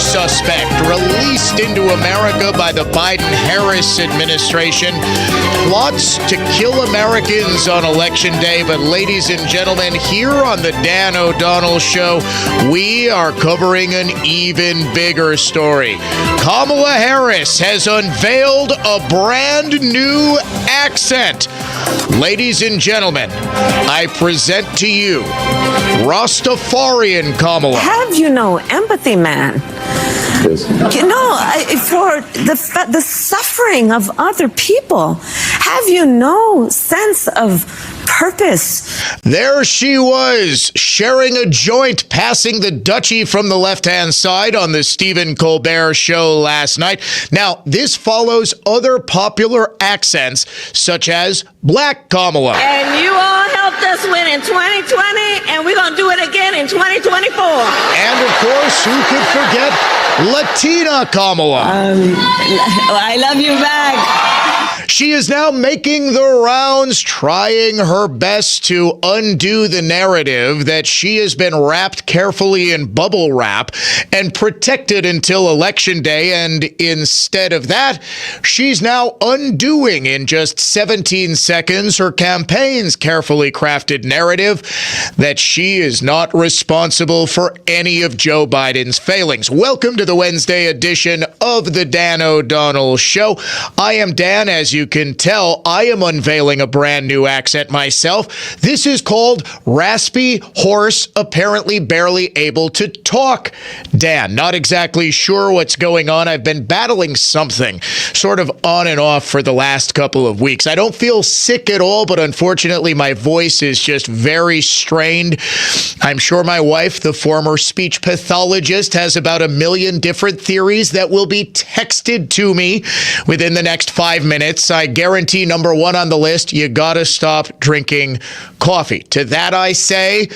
suspect released into America by the Biden-Harris administration plots to kill Americans on Election Day. But ladies and gentlemen, here on the Dan O'Donnell Show, we are covering an even bigger story. Kamala Harris has unveiled a brand new accent. Ladies and gentlemen, I present to you Rastafarian Kamala. Have you no empathy, man? For the suffering of other people. Have you no sense of purpose? There she was, sharing a joint, passing the duchy from the left-hand side on the Stephen Colbert Show last night. Now, this follows other popular accents, such as Black Kamala. And you all helped us win in 2020, and we're going to do it again in 2024. And, of course, who could forget Latina Kamala? I love you back. She is now making the rounds, trying her best to undo the narrative that she has been wrapped carefully in bubble wrap and protected until Election Day. And instead of that, she's now undoing in just 17 seconds her campaign's carefully crafted narrative that she is not responsible for any of Joe Biden's failings. Welcome to the Wednesday edition of the Dan O'Donnell Show. I am Dan. As you can tell, I am unveiling a brand new accent myself. This is called raspy, hoarse, apparently barely able to talk Dan. Not exactly sure what's going on. I've been battling something sort of on and off for the last couple of weeks. I don't feel sick at all, but unfortunately my voice is just very strained. I'm sure my wife, the former speech pathologist, has about 1 million different theories that will be texted to me within the next 5 minutes. I guarantee number one on the list, you gotta stop drinking coffee. To that I say,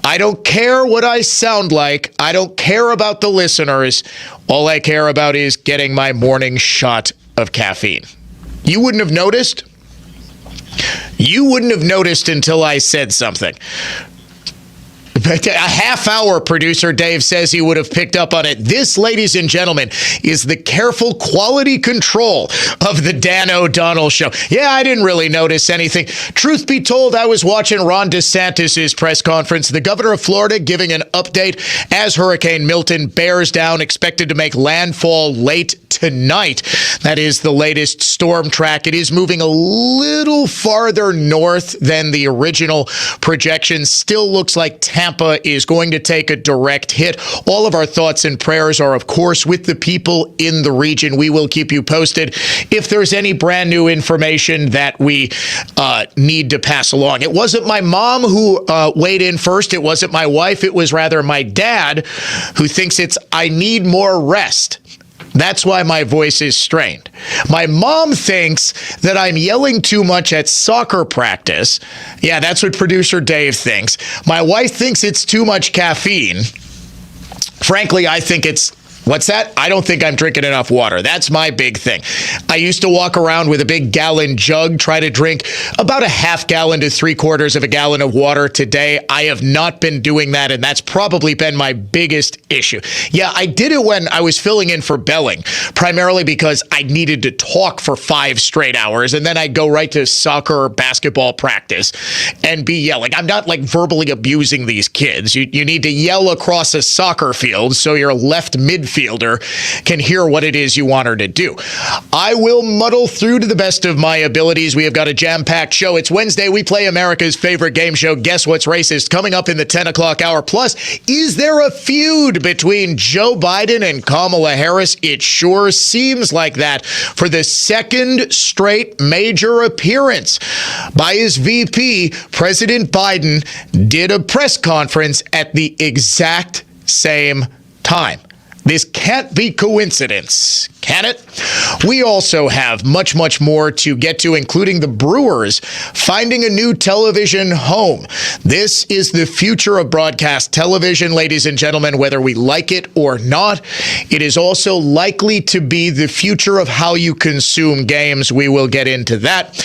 I don't care what I sound like. I don't care about the listeners. All I care about is getting my morning shot of caffeine. You wouldn't have noticed? You wouldn't have noticed until I said something. A half hour, producer Dave says he would have picked up on it. This, ladies and gentlemen, is the careful quality control of the Dan O'Donnell Show. Yeah, I didn't really notice anything. Truth be told, I was watching Ron DeSantis' press conference, the governor of Florida giving an update as Hurricane Milton bears down, expected to make landfall late tonight. That is the latest storm track. It is moving a little farther north than the original projection. Still looks like Tampa is going to take a direct hit. All of our thoughts and prayers are, of course, with the people in the region. We will keep you posted if there's any brand new information that we need to pass along. It wasn't my mom who weighed in first. It wasn't my wife. It was rather my dad, who thinks I need more rest. That's why my voice is strained. My mom thinks that I'm yelling too much at soccer practice. Yeah, that's what producer Dave thinks. My wife thinks it's too much caffeine. Frankly, I think it's... What's that? I don't think I'm drinking enough water. That's my big thing. I used to walk around with a big gallon jug, try to drink about a half gallon to 3/4 of a gallon of water today. I have not been doing that, and that's probably been my biggest issue. Yeah, I did it when I was filling in for Belling, primarily because I needed to talk for 5 straight hours, and then I'd go right to soccer or basketball practice and be yelling. I'm not like verbally abusing these kids. You need to yell across a soccer field so your left midfielder can hear what it is you want her to do. I will muddle through to the best of my abilities. We have got a jam-packed show. It's Wednesday. We play America's favorite game show, Guess What's Racist, coming up in the 10 o'clock hour. Plus, is there a feud between Joe Biden and Kamala Harris? It sure seems like that for the second straight major appearance by his VP. President Biden did a press conference at the exact same time. This can't be coincidence, can it? We also have much, much more to get to, including the Brewers finding a new television home. This is the future of broadcast television, ladies and gentlemen, whether we like it or not. It is also likely to be the future of how you consume games. We will get into that.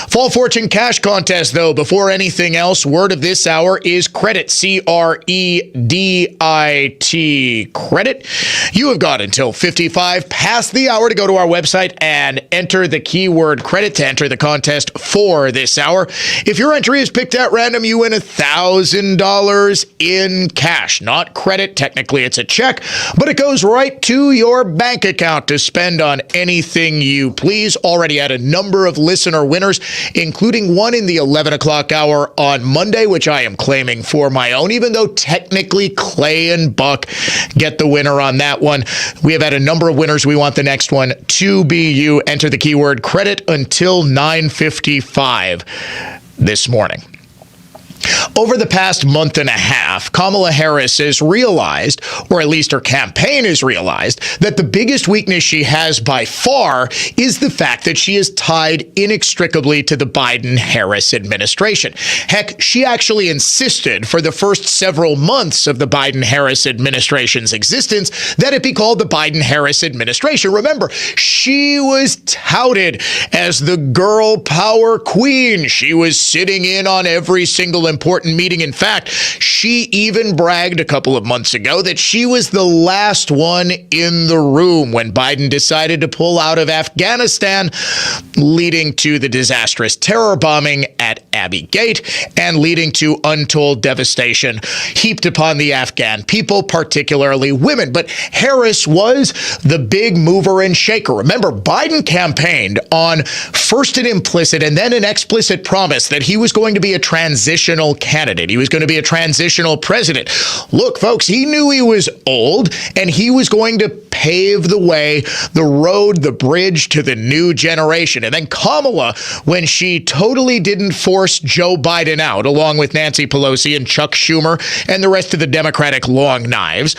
Fall Fortune Cash Contest, though, before anything else, word of this hour is credit, C-R-E-D-I-T, credit. You have got until 55 past the hour to go to our website and enter the keyword credit to enter the contest for this hour. If your entry is picked at random, you win $1,000 in cash. Not credit. Technically, it's a check, but it goes right to your bank account to spend on anything you please. Already had a number of listener winners, including one in the 11 o'clock hour on Monday, which I am claiming for my own, even though technically Clay and Buck get the winner on that one. We have had a number of winners. We want the next one to be you. Enter the keyword credit until 9:55 this morning. Over the past month and a half, Kamala Harris has realized, or at least her campaign has realized, that the biggest weakness she has by far is the fact that she is tied inextricably to the Biden-Harris administration. Heck, she actually insisted for the first several months of the Biden-Harris administration's existence that it be called the Biden-Harris administration. Remember, she was touted as the girl power queen. She was sitting in on every single important meeting. In fact, she even bragged a couple of months ago that she was the last one in the room when Biden decided to pull out of Afghanistan, leading to the disastrous terror bombing at Abbey Gate and leading to untold devastation heaped upon the Afghan people, particularly women. But Harris was the big mover and shaker. Remember, Biden campaigned on first an implicit and then an explicit promise that he was going to be a transitional candidate. He was going to be a transitional president. Look, folks, he knew he was old and he was going to pave the way, the road, the bridge to the new generation. And then Kamala, when she totally didn't force Joe Biden out, along with Nancy Pelosi and Chuck Schumer and the rest of the Democratic long knives,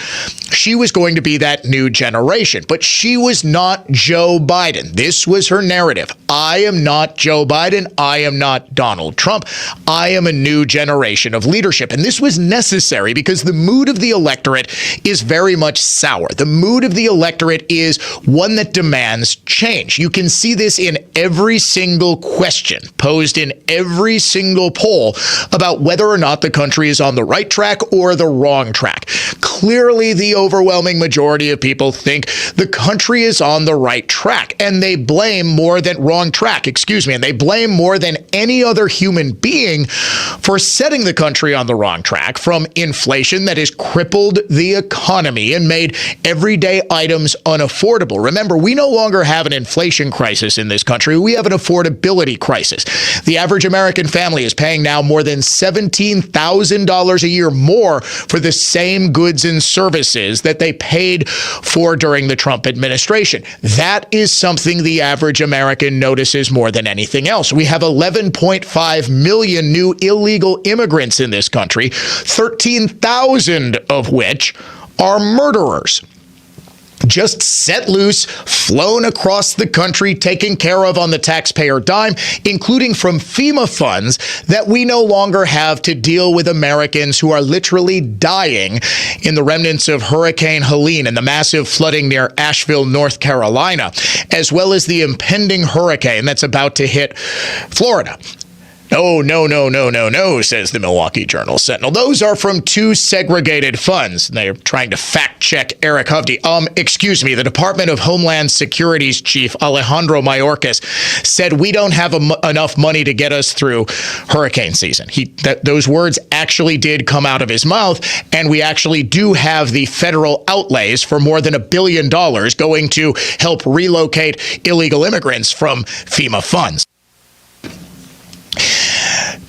she was going to be that new generation. But she was not Joe Biden. This was her narrative. I am not Joe Biden. I am not Donald Trump. I am a new generation of leadership. And this was necessary because the mood of the electorate is very much sour. The mood of the electorate is one that demands change. You can see this in every single question posed in every single poll about whether or not the country is on the right track or the wrong track. Clearly, the overwhelming majority of people think the country is on the right track, and they blame more than and they blame more than any other human being for setting the country on the wrong track, from inflation that has crippled the economy and made everyday items unaffordable. Remember, we no longer have an inflation crisis in this country. We have an affordability crisis. The average American family is paying now more than $17,000 a year more for the same goods and services that they paid for during the Trump administration. That is something the average American notices more than anything else. We have 11.5 million new illegal immigrants in this country, 13,000 of which are murderers. Just set loose, flown across the country, taken care of on the taxpayer dime, including from FEMA funds that we no longer have to deal with Americans who are literally dying in the remnants of Hurricane Helene and the massive flooding near Asheville, North Carolina, as well as the impending hurricane that's about to hit Florida. No, says the Milwaukee Journal Sentinel. Those are from two segregated funds. They're trying to fact-check Eric Hovde. The Department of Homeland Security's chief, Alejandro Mayorkas, said we don't have enough money to get us through hurricane season. Those words actually did come out of his mouth, and we actually do have the federal outlays for more than $1 billion going to help relocate illegal immigrants from FEMA funds.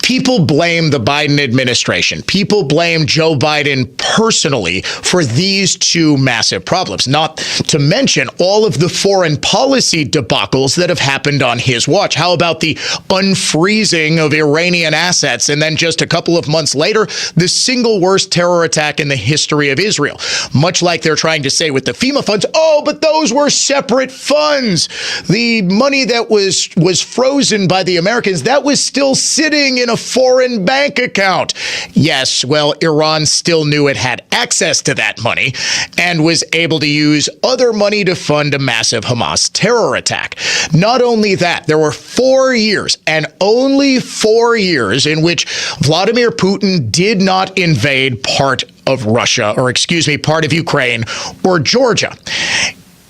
People blame the Biden administration. People blame Joe Biden personally for these two massive problems, not to mention all of the foreign policy debacles that have happened on his watch. How about the unfreezing of Iranian assets and then just a couple of months later, the single worst terror attack in the history of Israel? Much like they're trying to say with the FEMA funds, but those were separate funds. The money that was frozen by the Americans, that was still sitting in a foreign bank account. Yes, well, Iran still knew it had access to that money and was able to use other money to fund a massive Hamas terror attack. Not only that, there were 4 years, and only 4 years, in which Vladimir Putin did not invade part of Russia, or part of Ukraine or Georgia.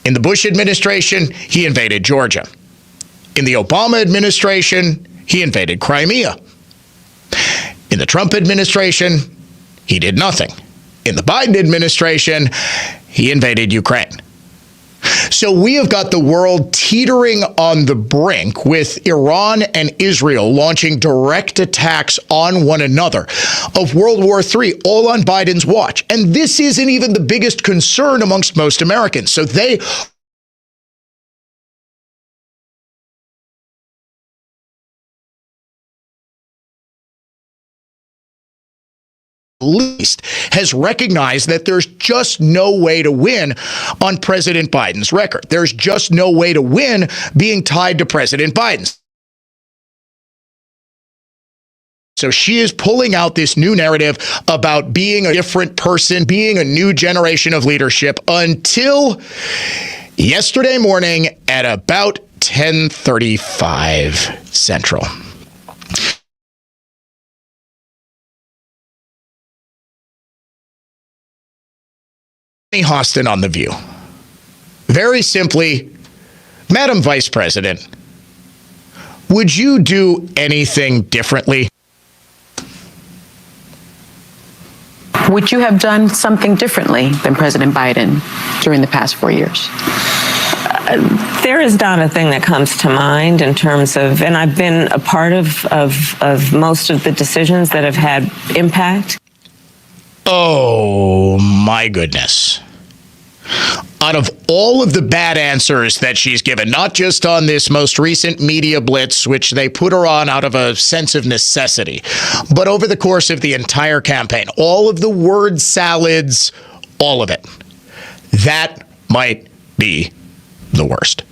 In the Bush administration, he invaded Georgia. In the Obama administration, he invaded Crimea. In the Trump administration, he did nothing. In the Biden administration, he invaded Ukraine. So we have got the world teetering on the brink, with Iran and Israel launching direct attacks on one another, of World War III, all on Biden's watch. And this isn't even the biggest concern amongst most Americans. So they least has recognized that there's just no way to win on President Biden's record. There's just no way to win being tied to President Biden's. So she is pulling out this new narrative about being a different person, being a new generation of leadership, until yesterday morning at about 10:35 Central. Hostin on The View. Very simply, Madam Vice President, would you do anything differently? Would you have done something differently than President Biden during the past 4 years? There is not a thing that comes to mind in terms of, and I've been a part of most of the decisions that have had impact. Oh, my goodness. Out of all of the bad answers that she's given, not just on this most recent media blitz, which they put her on out of a sense of necessity, but over the course of the entire campaign, all of the word salads, all of it, that might be the worst.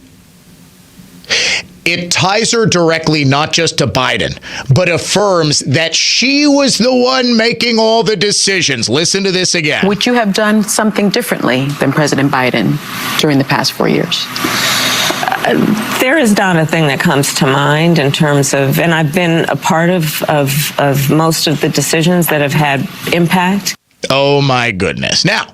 It ties her directly not just to Biden, but affirms that she was the one making all the decisions. Listen to this again. Would you have done something differently than President Biden during the past 4 years? There is not a thing that comes to mind in terms of, and I've been a part of most of the decisions that have had impact. Oh, my goodness. Now,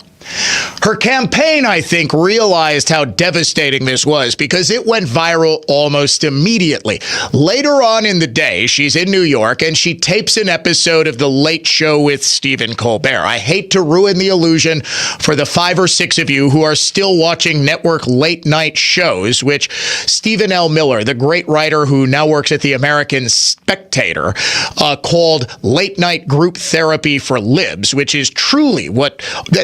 her campaign, I think, realized how devastating this was, because it went viral almost immediately. Later on in the day, she's in New York and she tapes an episode of The Late Show with Stephen Colbert. I hate to ruin the illusion for the 5 or 6 of you who are still watching network late night shows, which Stephen L. Miller, the great writer who now works at the American Spectator, called late night group therapy for libs, which is truly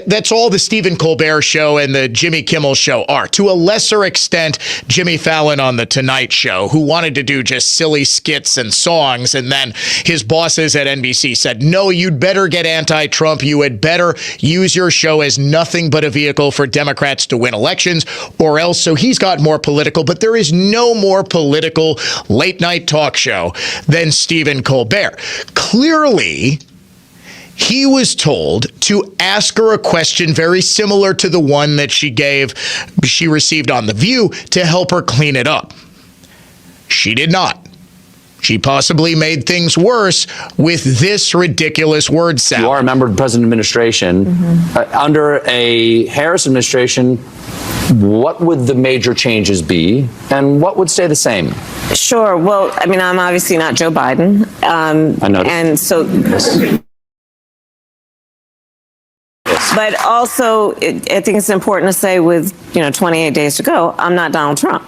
that's all the Stephen Colbert Show and the Jimmy Kimmel Show are. To a lesser extent, Jimmy Fallon on The Tonight Show, who wanted to do just silly skits and songs, and then his bosses at NBC said, no, you'd better get anti-Trump. You had better use your show as nothing but a vehicle for Democrats to win elections, or else. So he's got more political, but there is no more political late night talk show than Stephen Colbert. Clearly, he was told to ask her a question very similar to the one that she received on The View to help her clean it up. She did not. She possibly made things worse with this ridiculous word salad. You are a member of the President administration. Mm-hmm. Under a Harris administration, what would the major changes be, and what would stay the same? Sure. Well, I mean, I'm obviously not Joe Biden. I know. And so... Yes. But also, I think it's important to say, with 28 days to go, I'm not Donald Trump.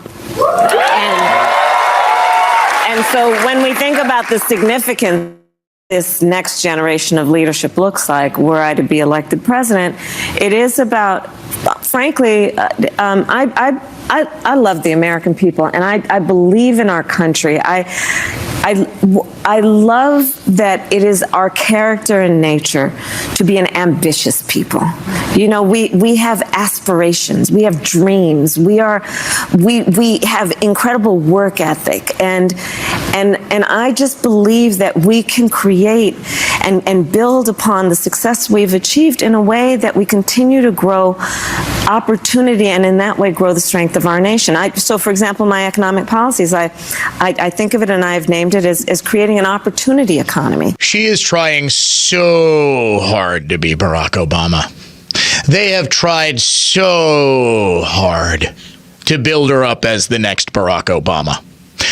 And so when we think about the significance this next generation of leadership looks like, were I to be elected president, it is about, frankly, I love the American people, and I believe in our country. I love that it is our character and nature to be an ambitious people. You know, we have aspirations, we have dreams, we have incredible work ethic, and I just believe that we can create and build upon the success we've achieved in a way that we continue to grow opportunity, and in that way grow the strength of our nation. So, for example, my economic policies, I think of it, and I've named it as creating an opportunity economy. She is trying so hard to be Barack Obama. They have tried so hard to build her up as the next Barack Obama.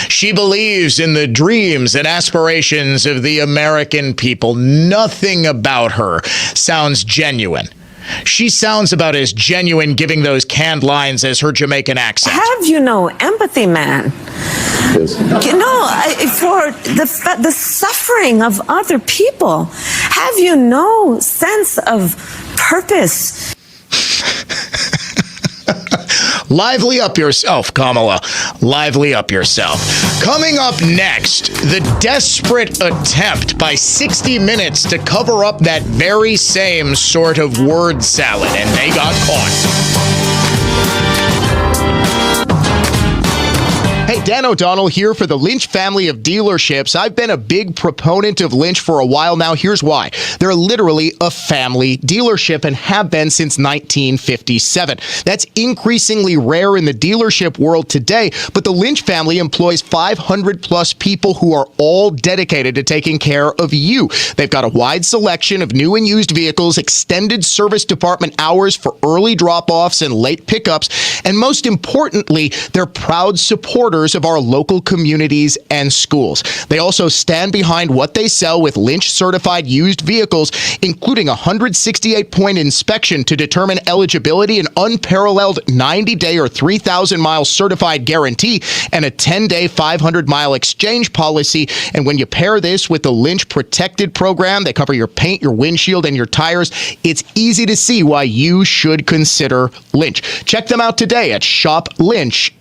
She believes in the dreams and aspirations of the American people. Nothing about her sounds genuine. She sounds about as genuine giving those canned lines as her Jamaican accent. Have you no empathy, man? Yes. You know, for the suffering of other people. Have you no sense of purpose? Lively up yourself, Kamala. Lively up yourself. Coming up next, the desperate attempt by 60 Minutes to cover up that very same sort of word salad, and they got caught. Hey, Dan O'Donnell here for the Lynch family of dealerships. I've been a big proponent of Lynch for a while now. Here's why. They're literally a family dealership and have been since 1957. That's increasingly rare in the dealership world today, but the Lynch family employs 500 plus people who are all dedicated to taking care of you. They've got a wide selection of new and used vehicles, extended service department hours for early drop-offs and late pickups, and most importantly, they're proud supporters of our local communities and schools. They also stand behind what they sell with Lynch-certified used vehicles, including a 168-point inspection to determine eligibility, an unparalleled 90-day or 3,000-mile certified guarantee, and a 10-day 500-mile exchange policy. And when you pair this with the Lynch Protected program, they cover your paint, your windshield, and your tires. It's easy to see why you should consider Lynch. Check them out today at shoplynch.com.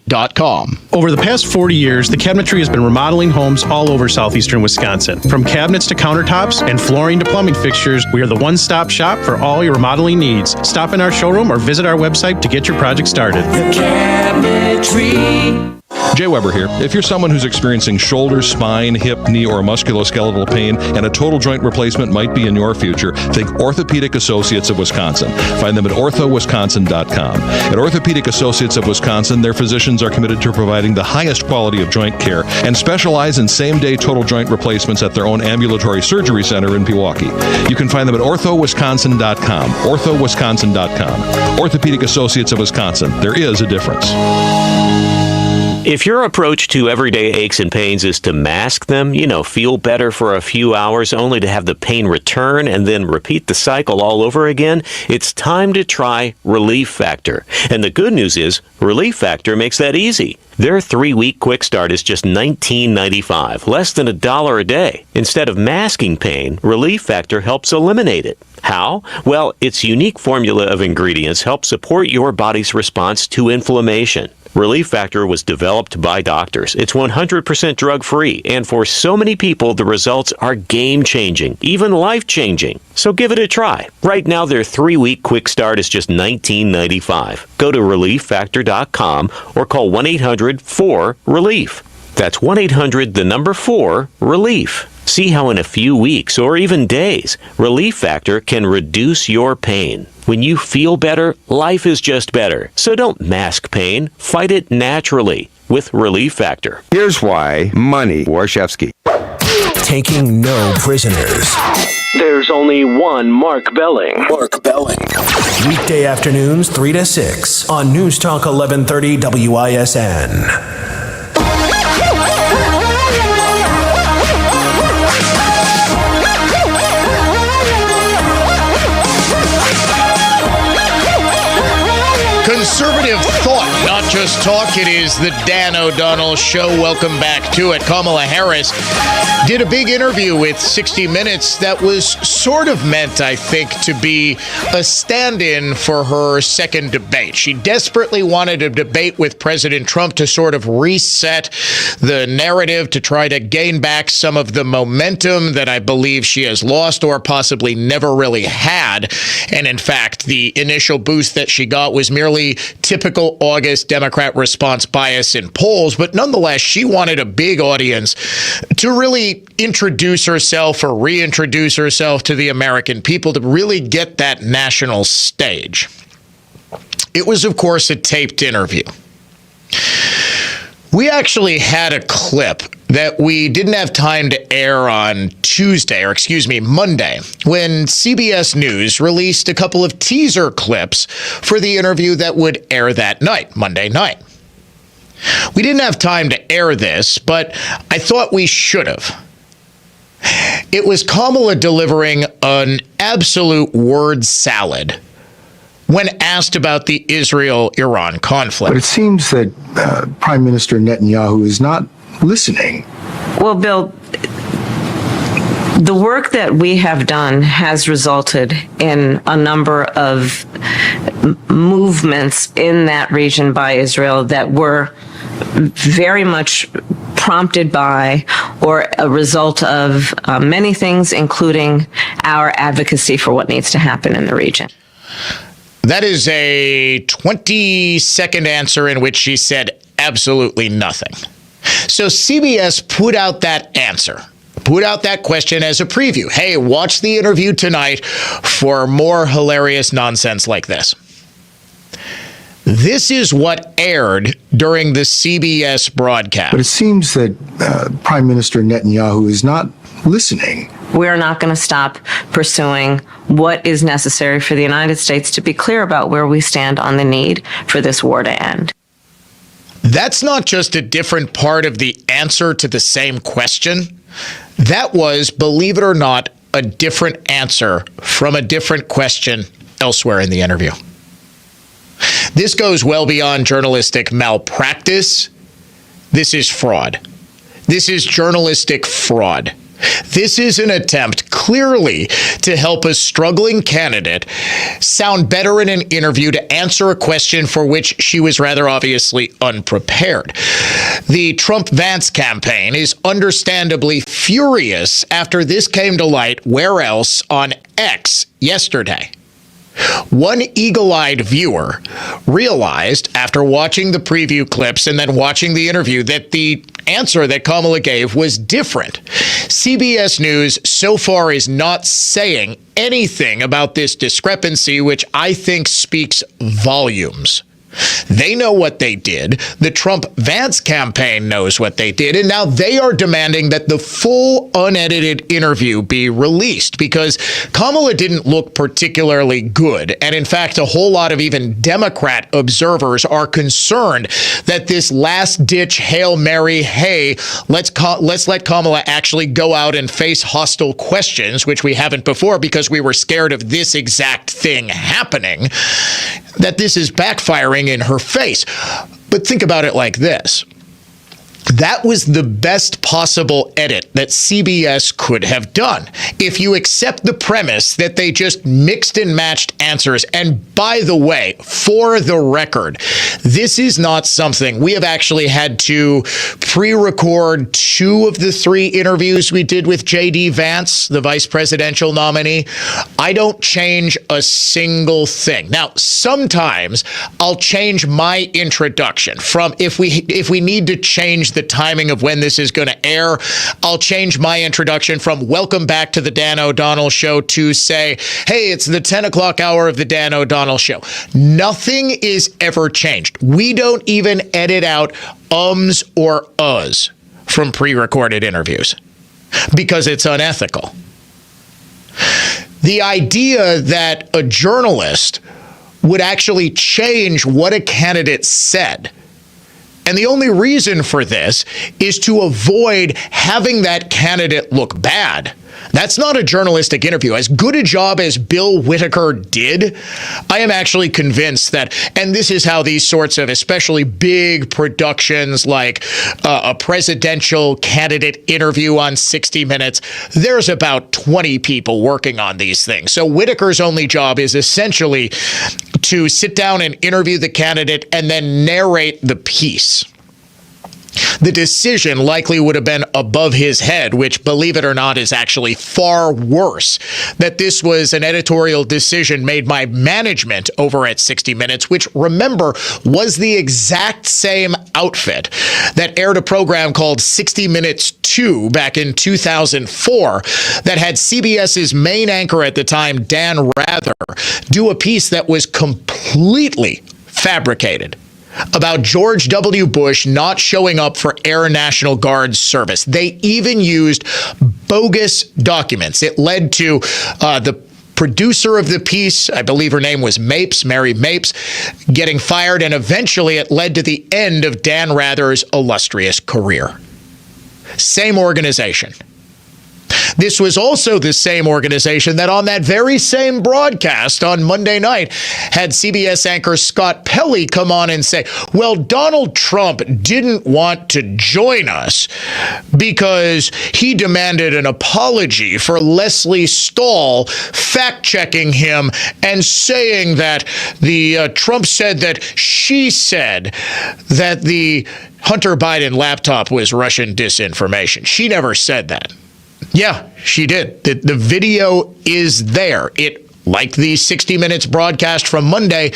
Over the past 40 years, the Cabinetry has been remodeling homes all over southeastern Wisconsin. From cabinets to countertops and flooring to plumbing fixtures, we are the one-stop shop for all your remodeling needs. Stop in our showroom or visit our website to get your project started. The Cabinetry. Jay Weber here. If you're someone who's experiencing shoulder, spine, hip, knee, or musculoskeletal pain and a total joint replacement might be in your future, think Orthopedic Associates of Wisconsin. Find them at orthowisconsin.com. At Orthopedic Associates of Wisconsin, their physicians are committed to providing the highest quality of joint care and specialize in same-day total joint replacements at their own ambulatory surgery center in Pewaukee. You can find them at orthowisconsin.com. orthowisconsin.com. Orthopedic Associates of Wisconsin. There is a difference. If your approach to everyday aches and pains is to mask them, feel better for a few hours only to have the pain return and then repeat the cycle all over again, it's time to try Relief Factor. And the good news is, Relief Factor makes that easy. Their 3-week quick start is just $19.95, less than $1 a day. Instead of masking pain, Relief Factor helps eliminate it. How? Well, its unique formula of ingredients helps support your body's response to inflammation. Relief Factor was developed by doctors. It's 100% drug-free, and for so many people, the results are game-changing, even life-changing. So give it a try. Right now, their 3-week quick start is just $19.95. Go to ReliefFactor.com or call 1-800-4-RELIEF. That's 1-800-4-RELIEF. See how in a few weeks or even days, Relief Factor can reduce your pain. When you feel better, life is just better. So don't mask pain. Fight it naturally with Relief Factor. Here's why Money Warshevsky. Taking no prisoners. There's only one Mark Belling. Mark Belling. Weekday afternoons 3 to 6 on News Talk 1130 WISN. Conservative thought, not just talk. It is the Dan O'Donnell Show. Welcome back to it. Kamala Harris did a big interview with 60 Minutes that was sort of meant, I think, to be a stand-in for her second debate. She desperately wanted a debate with President Trump to sort of reset the narrative, to try to gain back some of the momentum that I believe she has lost or possibly never really had. And in fact, the initial boost that she got was merely typical August Democrat response bias in polls. But nonetheless, she wanted a big audience to really introduce herself or reintroduce herself to the American people, to really get that national stage. It was, of course, a taped interview. We actually had a clip that we didn't have time to air on Monday, when CBS News released a couple of teaser clips for the interview that would air that night, Monday night. We didn't have time to air this, but I thought we should have. It was Kamala delivering an absolute word salad when asked about the Israel-Iran conflict. But it seems that Prime Minister Netanyahu is not listening. Well, Bill, the work that we have done has resulted in a number of movements in that region by Israel that were very much prompted by or a result of many things, including our advocacy for what needs to happen in the region. That is a 20-second answer in which she said absolutely nothing. So CBS put out that answer, put out that question as a preview. Hey, watch the interview tonight for more hilarious nonsense like this. This is what aired during the CBS broadcast. But it seems that Prime Minister Netanyahu is not listening. We're not going to stop pursuing what is necessary for the United States to be clear about where we stand on the need for this war to end. That's not just a different part of the answer to the same question. That was, believe it or not, a different answer from a different question elsewhere in the interview. This goes well beyond journalistic malpractice. This is fraud. This is journalistic fraud. This is an attempt, clearly, to help a struggling candidate sound better in an interview, to answer a question for which she was rather obviously unprepared. The Trump-Vance campaign is understandably furious after this came to light, where else, on X yesterday. One eagle-eyed viewer realized after watching the preview clips and then watching the interview that the answer that Kamala gave was different. CBS News so far is not saying anything about this discrepancy, which I think speaks volumes. They know what they did. The Trump-Vance campaign knows what they did. And now they are demanding that the full unedited interview be released because Kamala didn't look particularly good. And in fact, a whole lot of even Democrat observers are concerned that this last-ditch Hail Mary, hey, let's let Kamala actually go out and face hostile questions, which we haven't before because we were scared of this exact thing happening, that this is backfiring in her face. But think about it like this. That was the best possible edit that CBS could have done. If you accept the premise that they just mixed and matched answers, and by the way, for the record, this is not something we have actually had to pre-record 2 of the 3 interviews we did with J.D. Vance, the vice presidential nominee. I don't change a single thing. Now, sometimes I'll change my introduction from if we need to change the timing of when this is going to air, I'll change my introduction from welcome back to the Dan O'Donnell Show to say, hey, it's the 10 o'clock hour of the Dan O'Donnell Show. Nothing is ever changed. We don't even edit out ums or uhs from pre-recorded interviews because it's unethical. The idea that a journalist would actually change what a candidate said, and the only reason for this is to avoid having that candidate look bad. That's not a journalistic interview. As good a job as Bill Whitaker did, I am actually convinced that, and this is how these sorts of especially big productions like a presidential candidate interview on 60 Minutes, there's about 20 people working on these things. So Whitaker's only job is essentially to sit down and interview the candidate and then narrate the piece. The decision likely would have been above his head, which, believe it or not, is actually far worse. That this was an editorial decision made by management over at 60 Minutes, which, remember, was the exact same outfit that aired a program called 60 Minutes 2 back in 2004 that had CBS's main anchor at the time, Dan Rather, do a piece that was completely fabricated about George W. Bush not showing up for Air National Guard service. They even used bogus documents. It led to the producer of the piece, I believe her name was Mapes, Mary Mapes, getting fired, and eventually it led to the end of Dan Rather's illustrious career. Same organization. This was also the same organization that on that very same broadcast on Monday night had CBS anchor Scott Pelley come on and say, well, Donald Trump didn't want to join us because he demanded an apology for Leslie Stahl fact-checking him and saying that Trump said that she said that the Hunter Biden laptop was Russian disinformation. She never said that. Yeah, she did. The video is there. It, like the 60 Minutes broadcast from Monday,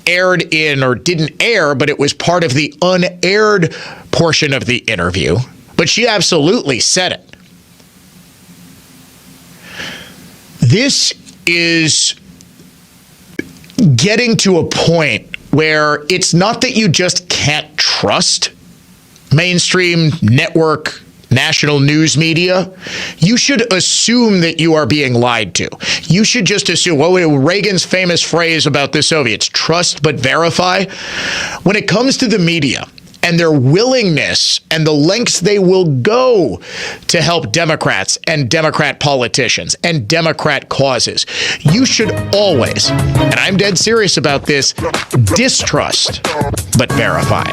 aired in, or didn't air, but it was part of the unaired portion of the interview. But she absolutely said it. This is getting to a point where it's not that you just can't trust mainstream network national news media. You should assume that you are being lied to. You should just assume, Reagan's famous phrase about the Soviets, trust but verify. When it comes to the media and their willingness and the lengths they will go to help Democrats and Democrat politicians and Democrat causes, you should always, and I'm dead serious about this, distrust but verify.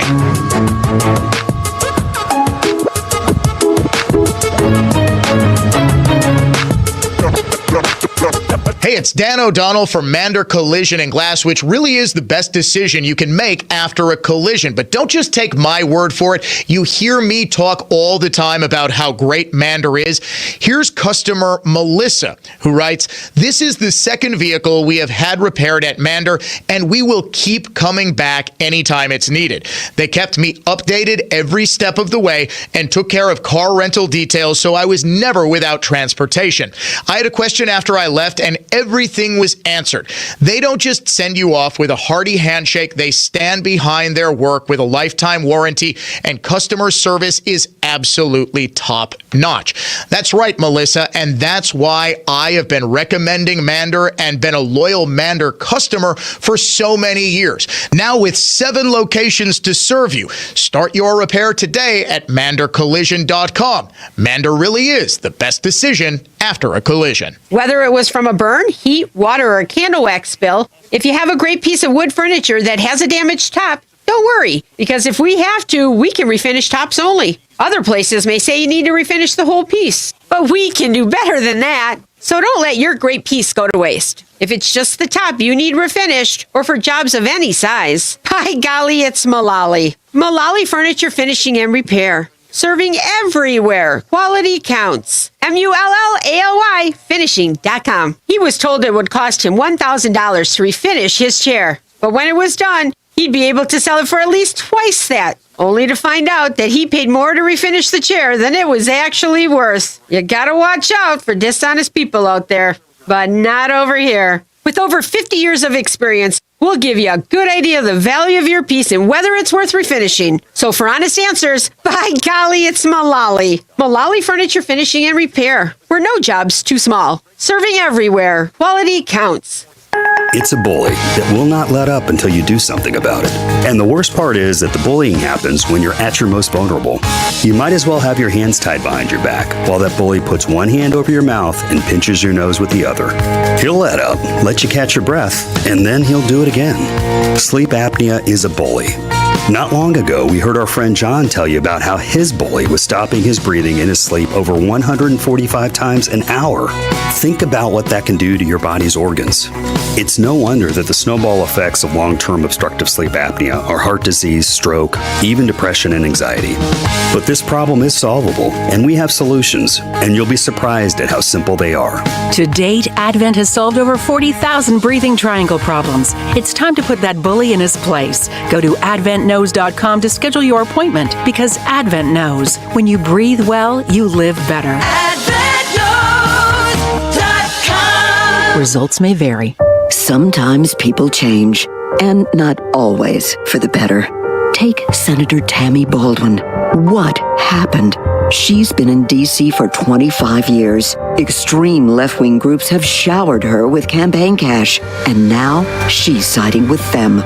Hey, it's Dan O'Donnell from Mander Collision and Glass, which really is the best decision you can make after a collision. But don't just take my word for it. You hear me talk all the time about how great Mander is. Here's customer Melissa, who writes, this is the second vehicle we have had repaired at Mander, and we will keep coming back anytime it's needed. They kept me updated every step of the way and took care of car rental details, so I was never without transportation. I had a question after I left, and everything was answered. They don't just send you off with a hearty handshake. They stand behind their work with a lifetime warranty, and customer service is absolutely top notch. That's right, Melissa, and that's why I have been recommending Mander and been a loyal Mander customer for so many years. Now with 7 locations to serve you. Start your repair today at mandercollision.com. Mander really is the best decision after a collision. Whether it was from a burn, heat, water, or a candle wax spill, if you have a great piece of wood furniture that has a damaged top, don't worry, because if we have to, we can refinish tops only. Other places may say you need to refinish the whole piece, but we can do better than that. So don't let your great piece go to waste. If it's just the top you need refinished, or for jobs of any size, by golly, it's Mullally. Mullally Furniture Finishing and Repair. Serving everywhere. Quality counts. MULLALY finishing.com. He was told it would cost him $1,000 to refinish his chair. But when it was done, he'd be able to sell it for at least twice that. Only to find out that he paid more to refinish the chair than it was actually worth. You gotta watch out for dishonest people out there. But not over here. With over 50 years of experience, we'll give you a good idea of the value of your piece and whether it's worth refinishing. So for honest answers, by golly, it's Mullally. Mullally Furniture Finishing and Repair. We're no job's too small. Serving everywhere. Quality counts. It's a bully that will not let up until you do something about it. And the worst part is that the bullying happens when you're at your most vulnerable. You might as well have your hands tied behind your back while that bully puts one hand over your mouth and pinches your nose with the other. He'll let up, let you catch your breath, and then he'll do it again. Sleep apnea is a bully. Not long ago, we heard our friend John tell you about how his bully was stopping his breathing in his sleep over 145 times an hour. Think about what that can do to your body's organs. It's no wonder that the snowball effects of long-term obstructive sleep apnea are heart disease, stroke, even depression and anxiety. But this problem is solvable, and we have solutions, and you'll be surprised at how simple they are. To date, Advent has solved over 40,000 breathing triangle problems. It's time to put that bully in his place. Go to adventknows.com to schedule your appointment, because Advent knows when you breathe well, you live better. AdventKnows.com. Results may vary. Sometimes people change, and not always for the better. Take Senator Tammy Baldwin. What happened? She's been in D.C. for 25 years. Extreme left-wing groups have showered her with campaign cash, and now she's siding with them.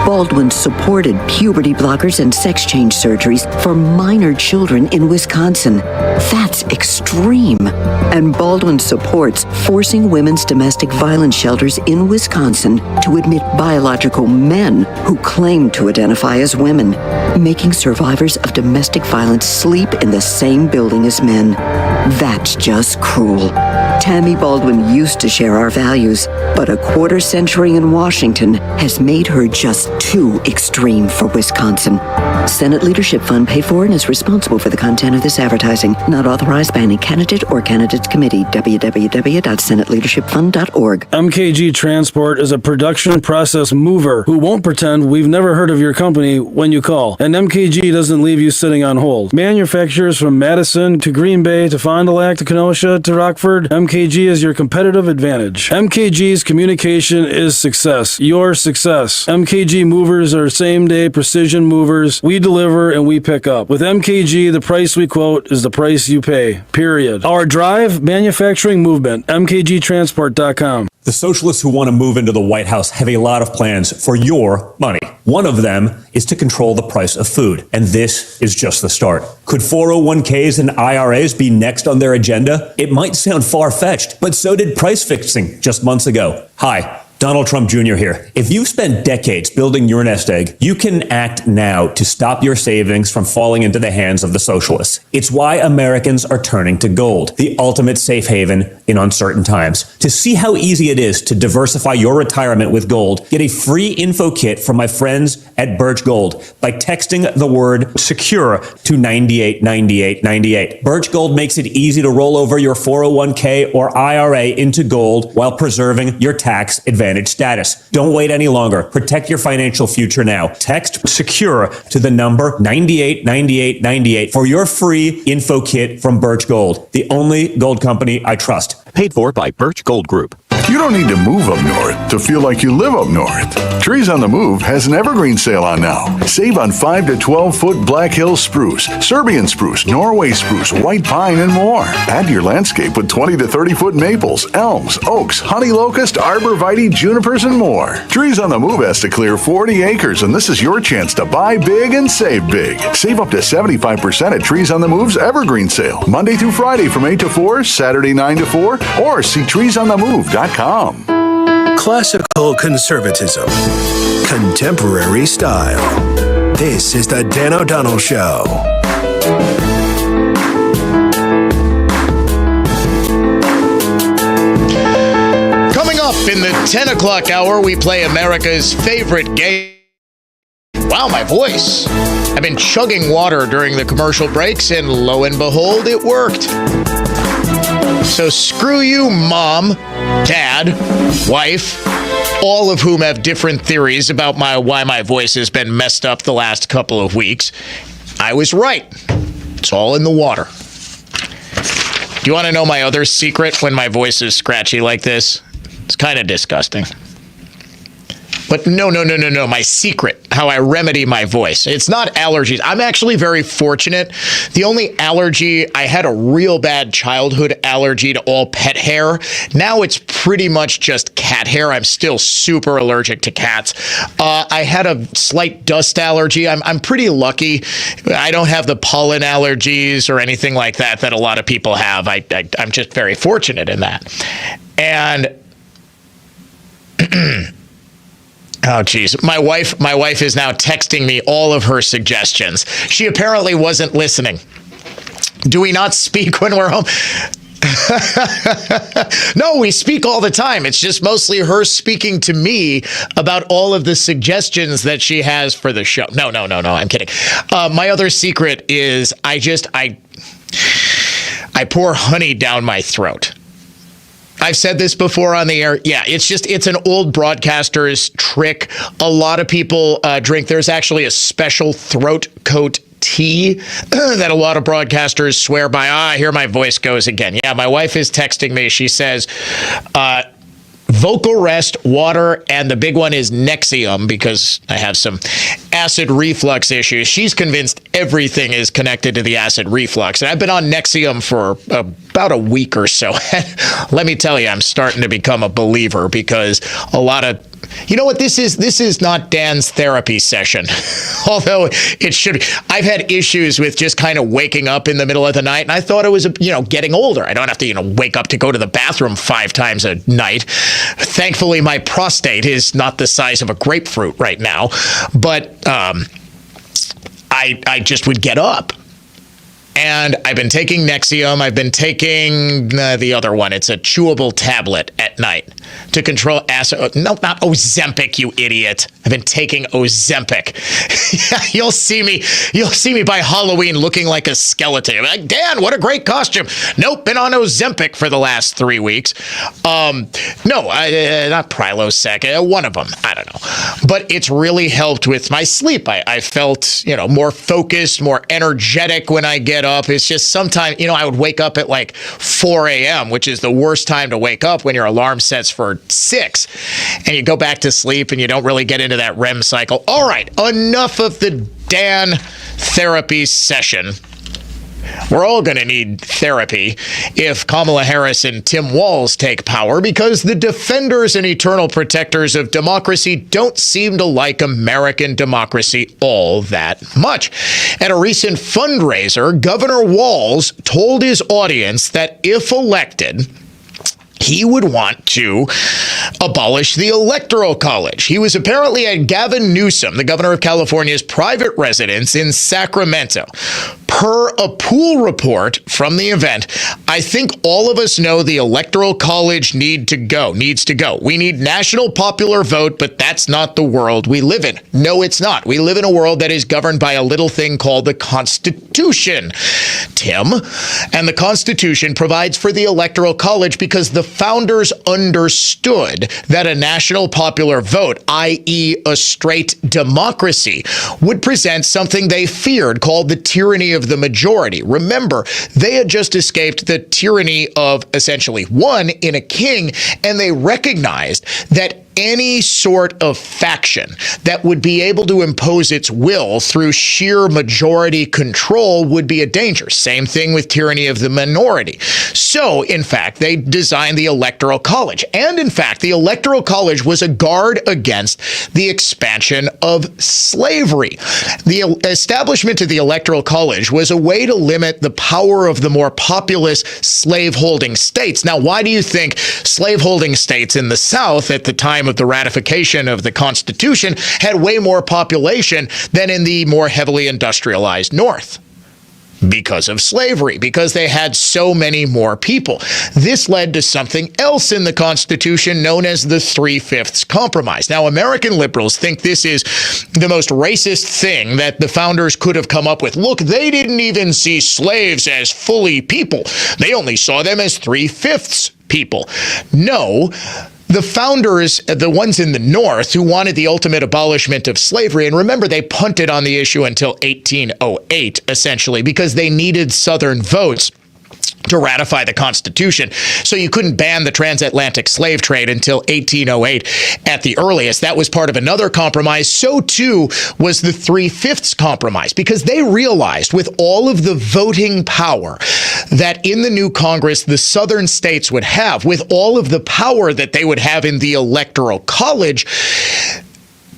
Baldwin supported puberty blockers and sex change surgeries for minor children in Wisconsin. That's extreme. And Baldwin supports forcing women's domestic violence shelters in Wisconsin to admit biological men who claim to identify as women, making survivors of domestic violence sleep in the same building as men. That's just cruel. Tammy Baldwin used to share our values, but a quarter century in Washington has made her just too extreme for Wisconsin. Senate Leadership Fund paid for and is responsible for the content of this advertising. Not authorized by any candidate or candidates committee. www.senateleadershipfund.org. MKG Transport is a production process mover who won't pretend we've never heard of your company when you call. And MKG doesn't leave you sitting on hold. Manufacturers from Madison to Green Bay to Fond du Lac to Kenosha to Rockford, MKG is your competitive advantage. MKG's communication is success. Your success. MKG movers are same-day precision movers. We deliver and we pick up. With MKG, the price we quote is the price you pay. Period. Our drive, manufacturing movement. MKGtransport.com. The socialists who want to move into the White House have a lot of plans for your money. One of them is to control the price of food. And this is just the start. Could 401ks and IRAs be next on their agenda? It might sound far-fetched, but so did price fixing just months ago. Hi, Donald Trump Jr. here. If you've spent decades building your nest egg, you can act now to stop your savings from falling into the hands of the socialists. It's why Americans are turning to gold, the ultimate safe haven in uncertain times. To see how easy it is to diversify your retirement with gold, get a free info kit from my friends at Birch Gold by texting the word secure to 989898. Birch Gold makes it easy to roll over your 401k or IRA into gold while preserving your tax advantage status. Don't wait any longer. Protect your financial future now. Text secure to the number 989898 for your free info kit from Birch Gold, the only gold company I trust. Paid for by Birch Gold Group. You don't need to move up north to feel like you live up north. Trees on the Move has an evergreen sale on now. Save on 5 to 12-foot Black Hills spruce, Serbian spruce, Norway spruce, white pine, and more. Add to your landscape with 20 to 30-foot maples, elms, oaks, honey locust, arborvitae, junipers, and more. Trees on the Move has to clear 40 acres, and this is your chance to buy big and save big. Save up to 75% at Trees on the Move's evergreen sale, Monday through Friday from 8 to 4, Saturday 9 to 4, or see treesonthemove.com. Classical conservatism. Contemporary style. This is the Dan O'Donnell Show. Coming up in the 10 o'clock hour, we play America's favorite game. Wow, my voice. I've been chugging water during the commercial breaks, and lo and behold, it worked. So screw you, Mom, Dad, wife, all of whom have different theories about why my voice has been messed up the last couple of weeks. I was right. It's all in the water. Do you want to know my other secret when my voice is scratchy like this? It's kind of disgusting. But no. My secret, how I remedy my voice. It's not allergies. I'm actually very fortunate. The only allergy, I had a real bad childhood allergy to all pet hair. Now it's pretty much just cat hair. I'm still super allergic to cats. I had a slight dust allergy. I'm pretty lucky. I don't have the pollen allergies or anything like that a lot of people have. I'm just very fortunate in that. And oh, geez. My wife is now texting me all of her suggestions. She apparently wasn't listening. Do we not speak when we're home? No, we speak all the time. It's just mostly her speaking to me about all of the suggestions that she has for the show. No, I'm kidding. My other secret is I pour honey down my throat. I've said this before on the air. Yeah, it's an old broadcaster's trick. A lot of people drink. There's actually a special throat coat tea that a lot of broadcasters swear by. Here my voice goes again. Yeah, my wife is texting me. She says, vocal rest, water, and the big one is Nexium because I have some acid reflux issues. She's convinced everything is connected to the acid reflux. And I've been on Nexium for about a week or so. Let me tell you, I'm starting to become a believer because a lot of, you know what this is? This is not Dan's therapy session, although it should be. I've had issues with just kind of waking up in the middle of the night, and I thought it was, getting older. I don't have to, wake up to go to the bathroom 5 times a night. Thankfully, my prostate is not the size of a grapefruit right now, but I just would get up. And I've been taking Nexium. I've been taking the other one. It's a chewable tablet at night to control acid. No, not Ozempic, you idiot. I've been taking Ozempic. You'll see me by Halloween looking like a skeleton. I'm like, Dan, what a great costume. Nope, been on Ozempic for the last 3 weeks. Not Prilosec, one of them. I don't know. But it's really helped with my sleep. I felt, more focused, more energetic when I get up. It's just sometimes, I would wake up at like 4 a.m., which is the worst time to wake up when your alarm sets for 6. And you go back to sleep and you don't really get into that REM cycle. All right, enough of the Dan therapy session. We're all going to need therapy if Kamala Harris and Tim Walz take power because the defenders and eternal protectors of democracy don't seem to like American democracy all that much. At a recent fundraiser, Governor Walz told his audience that if elected, he would want to abolish the Electoral College. He was apparently at Gavin Newsom, the governor of California's private residence in Sacramento. Per a pool report from the event, I think all of us know the Electoral College needs to go. We need national popular vote, but that's not the world we live in. No, it's not. We live in a world that is governed by a little thing called the Constitution, Tim. And the Constitution provides for the Electoral College because the founders understood that a national popular vote, i.e. a straight democracy, would present something they feared called the tyranny of the majority. Remember, they had just escaped the tyranny of essentially one in a king, and they recognized that any sort of faction that would be able to impose its will through sheer majority control would be a danger. Same thing with tyranny of the minority. So, in fact, they designed the Electoral College. And, in fact, the Electoral College was a guard against the expansion of slavery. The establishment of the Electoral College was a way to limit the power of the more populous slaveholding states. Now, why do you think slaveholding states in the South at the time of the ratification of the Constitution had way more population than in the more heavily industrialized North? Because of slavery, because they had so many more people. This led to something else in the Constitution known as the 3/5 Compromise. Now, American liberals think this is the most racist thing that the founders could have come up with. Look, they didn't even see slaves as fully people. They only saw them as 3/5 people. No. The founders, the ones in the North who wanted the ultimate abolishment of slavery, and remember, they punted on the issue until 1808, essentially, because they needed Southern votes to ratify the Constitution. So you couldn't ban the transatlantic slave trade until 1808 at the earliest. That was part of another compromise. So too was the 3/5 compromise, because they realized with all of the voting power that in the new Congress the southern states would have, with all of the power that they would have in the Electoral College,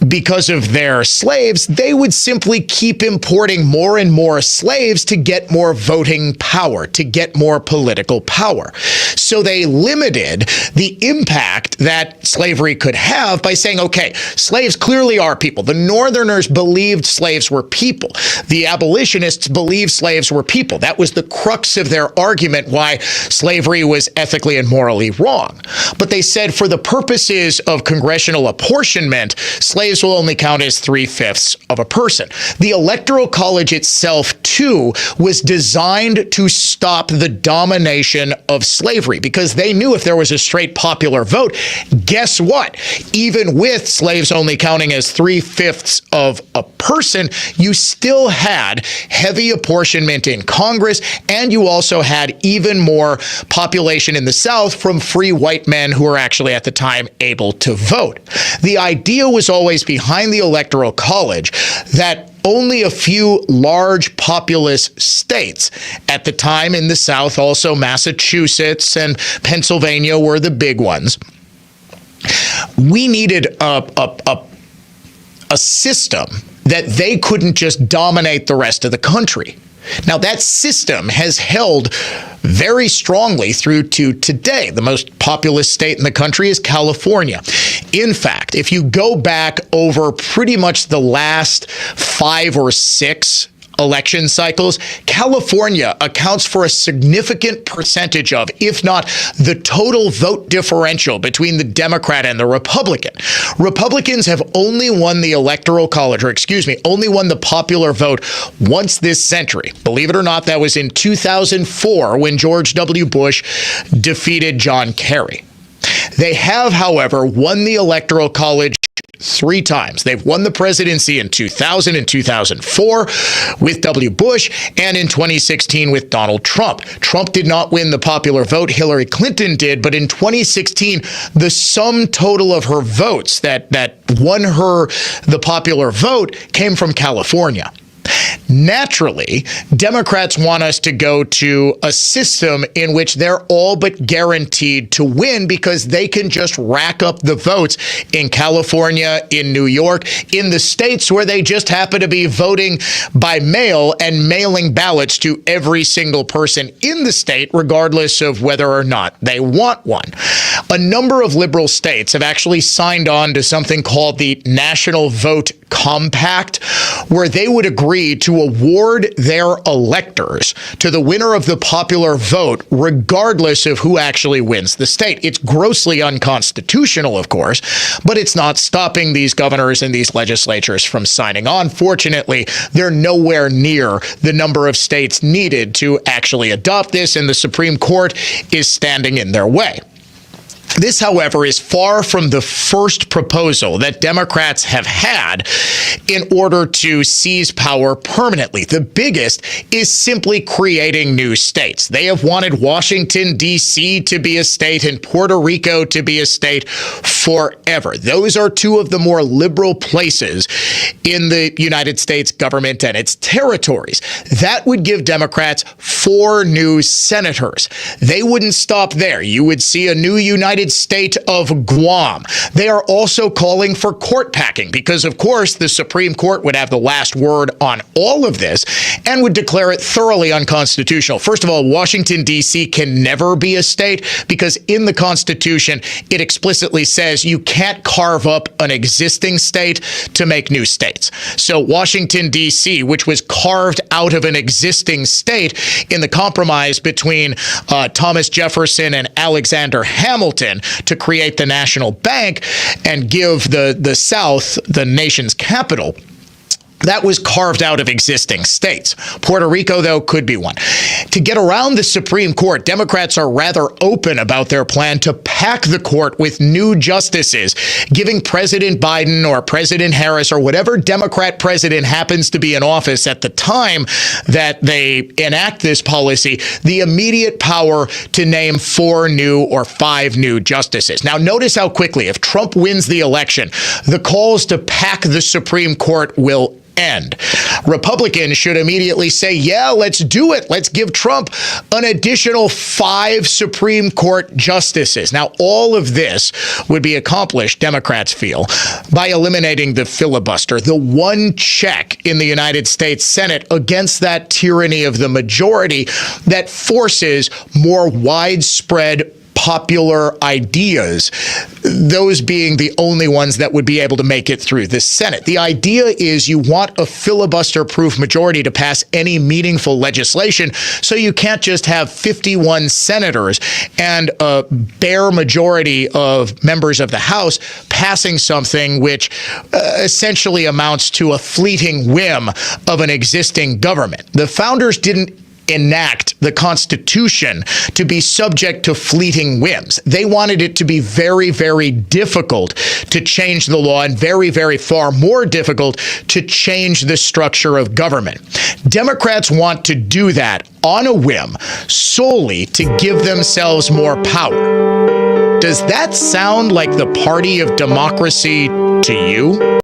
because of their slaves, they would simply keep importing more and more slaves to get more voting power, to get more political power. So they limited the impact that slavery could have by saying, okay, slaves clearly are people. The Northerners believed slaves were people. The abolitionists believed slaves were people. That was the crux of their argument why slavery was ethically and morally wrong. But they said for the purposes of congressional apportionment, slaves will only count as 3/5 of a person. The Electoral College itself, too, was designed to stop the domination of slavery, because they knew if there was a straight popular vote, guess what? Even with slaves only counting as 3/5 of a person, you still had heavy apportionment in Congress, and you also had even more population in the South from free white men who were actually at the time able to vote. The idea was always behind the Electoral College that only a few large populous states at the time in the South, also Massachusetts and Pennsylvania were the big ones. We needed a system that they couldn't just dominate the rest of the country. Now, that system has held very strongly through to today. The most populous state in the country is California. In fact, if you go back over pretty much the last 5 or 6 election cycles, California accounts for a significant percentage of, if not the total vote differential between the Democrat and the Republican. Republicans have only won the Electoral College, only won the popular vote once this century. Believe it or not, that was in 2004 when George W. Bush defeated John Kerry. They have, however, won the Electoral College 3 times. They've won the presidency in 2000 and 2004 with W. Bush, and in 2016 with Donald Trump. Trump did not win the popular vote. Hillary Clinton did, but in 2016, the sum total of her votes that won her the popular vote came from California. Naturally, Democrats want us to go to a system in which they're all but guaranteed to win because they can just rack up the votes in California, in New York, in the states where they just happen to be voting by mail and mailing ballots to every single person in the state, regardless of whether or not they want one. A number of liberal states have actually signed on to something called the National Vote Compact, where they would agree to award their electors to the winner of the popular vote, regardless of who actually wins the state. It's grossly unconstitutional, of course, but it's not stopping these governors and these legislatures from signing on. Fortunately, they're nowhere near the number of states needed to actually adopt this, and the Supreme Court is standing in their way. This, however, is far from the first proposal that Democrats have had in order to seize power permanently. The biggest is simply creating new states. They have wanted Washington, D.C. to be a state and Puerto Rico to be a state forever. Those are 2 of the more liberal places in the United States government and its territories. That would give Democrats 4 new senators. They wouldn't stop there. You would see a new United State of Guam. They are also calling for court packing because, of course, the Supreme Court would have the last word on all of this and would declare it thoroughly unconstitutional. First of all, Washington, D.C. can never be a state because in the Constitution, it explicitly says you can't carve up an existing state to make new states. So Washington, D.C., which was carved out of an existing state in the compromise between Thomas Jefferson and Alexander Hamilton to create the national bank and give the South the nation's capital, that was carved out of existing states. Puerto Rico, though, could be one. To get around the Supreme Court, Democrats are rather open about their plan to pack the court with new justices, giving President Biden or President Harris or whatever Democrat president happens to be in office at the time that they enact this policy the immediate power to name 4 new or 5 new justices. Now, notice how quickly, if Trump wins the election, the calls to pack the Supreme Court will end. Republicans should immediately say, yeah, let's do it. Let's give Trump an additional 5 Supreme Court justices. Now, all of this would be accomplished, Democrats feel, by eliminating the filibuster, the one check in the United States Senate against that tyranny of the majority that forces more widespread popular ideas, those being the only ones that would be able to make it through the Senate. The idea is you want a filibuster-proof majority to pass any meaningful legislation, so you can't just have 51 senators and a bare majority of members of the House passing something which essentially amounts to a fleeting whim of an existing government. The founders didn't enact the Constitution to be subject to fleeting whims. They wanted it to be very, very difficult to change the law and very, very far more difficult to change the structure of government. Democrats want to do that on a whim solely to give themselves more power. Does that sound like the party of democracy to you?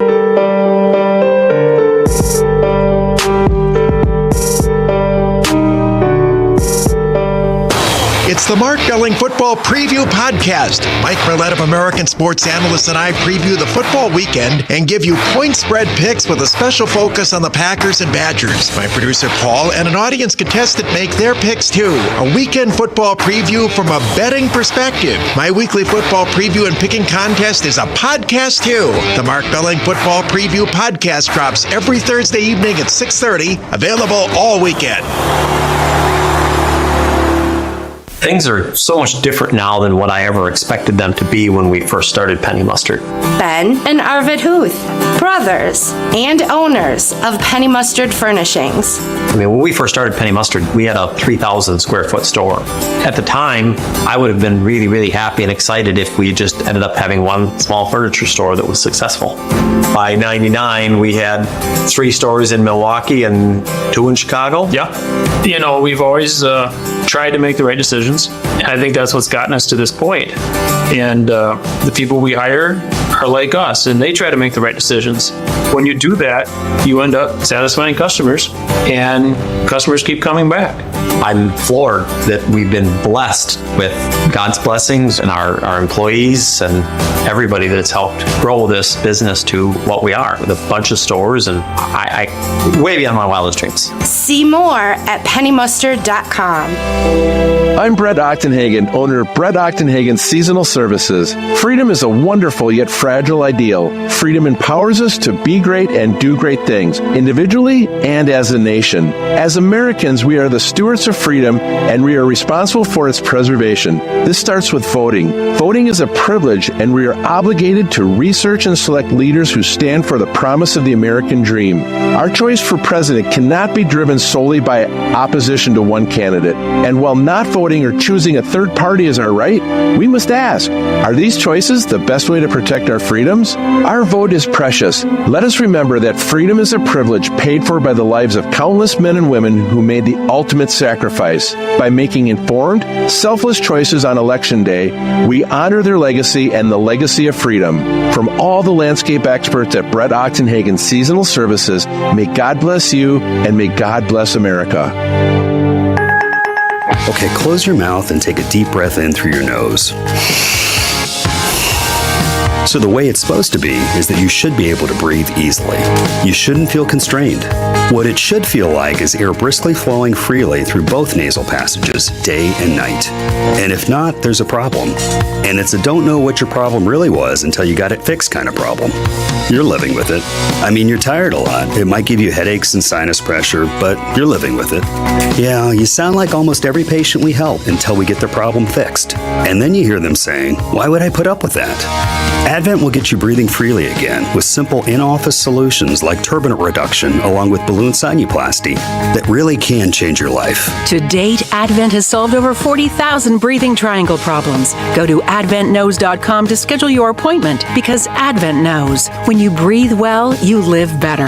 It's the Mark Belling Football Preview Podcast. Mike Millett of American Sports Analyst and I preview the football weekend and give you point spread picks with a special focus on the Packers and Badgers. My producer Paul and an audience contestant make their picks too. A weekend football preview from a betting perspective. My weekly football preview and picking contest is a podcast too. The Mark Belling Football Preview Podcast drops every Thursday evening at 6:30. Available all weekend. Things are so much different now than what I ever expected them to be when we first started Penny Mustard. Ben and Arvid Huth, brothers and owners of Penny Mustard Furnishings. I mean, when we first started Penny Mustard, we had a 3,000 square foot store. At the time, I would have been really, really happy and excited if we just ended up having one small furniture store that was successful. By 99, we had 3 stores in Milwaukee and 2 in Chicago. Yeah. You know, we've always tried to make the right decisions. And I think that's what's gotten us to this point. And the people we hire are like us, and they try to make the right decisions. When you do that, you end up satisfying customers, and customers keep coming back. I'm floored that we've been blessed with God's blessings and our employees and everybody that's helped grow this business to what we are, with a bunch of stores, and I way beyond my wildest dreams. See more at pennymustard.com. I'm Brett Ochtenhagen, owner of Brett Ochtenhagen Seasonal Services. Freedom is a wonderful yet fragile ideal. Freedom empowers us to be great and do great things, individually and as a nation. As Americans, we are the stewards of freedom, and we are responsible for its preservation. This starts with voting. Voting is a privilege, and we are obligated to research and select leaders who stand for the promise of the American dream. Our choice for president cannot be driven solely by opposition to one candidate. And while not voting or choosing a third party is our right, we must ask, are these choices the best way to protect our freedoms? Our vote is precious. Let us remember that freedom is a privilege paid for by the lives of countless men and women who made the ultimate sacrifice. By making informed, selfless choices on Election Day, we honor their legacy and the legacy of freedom. From all the landscape experts at Brett Ochtenhagen Seasonal Services, may God bless you and may God bless America. Okay, close your mouth and take a deep breath in through your nose. So the way it's supposed to be is that you should be able to breathe easily. You shouldn't feel constrained. What it should feel like is air briskly flowing freely through both nasal passages, day and night. And if not, there's a problem. And it's a don't know what your problem really was until you got it fixed kind of problem. You're living with it. I mean, you're tired a lot. It might give you headaches and sinus pressure, but you're living with it. Yeah, you sound like almost every patient we help until we get their problem fixed. And then you hear them saying, why would I put up with that? Advent will get you breathing freely again with simple in-office solutions like turbinate reduction along with balloon sinuplasty that really can change your life. To date, Advent has solved over 40,000 breathing triangle problems. Go to adventknows.com to schedule your appointment because Advent knows when you breathe well, you live better.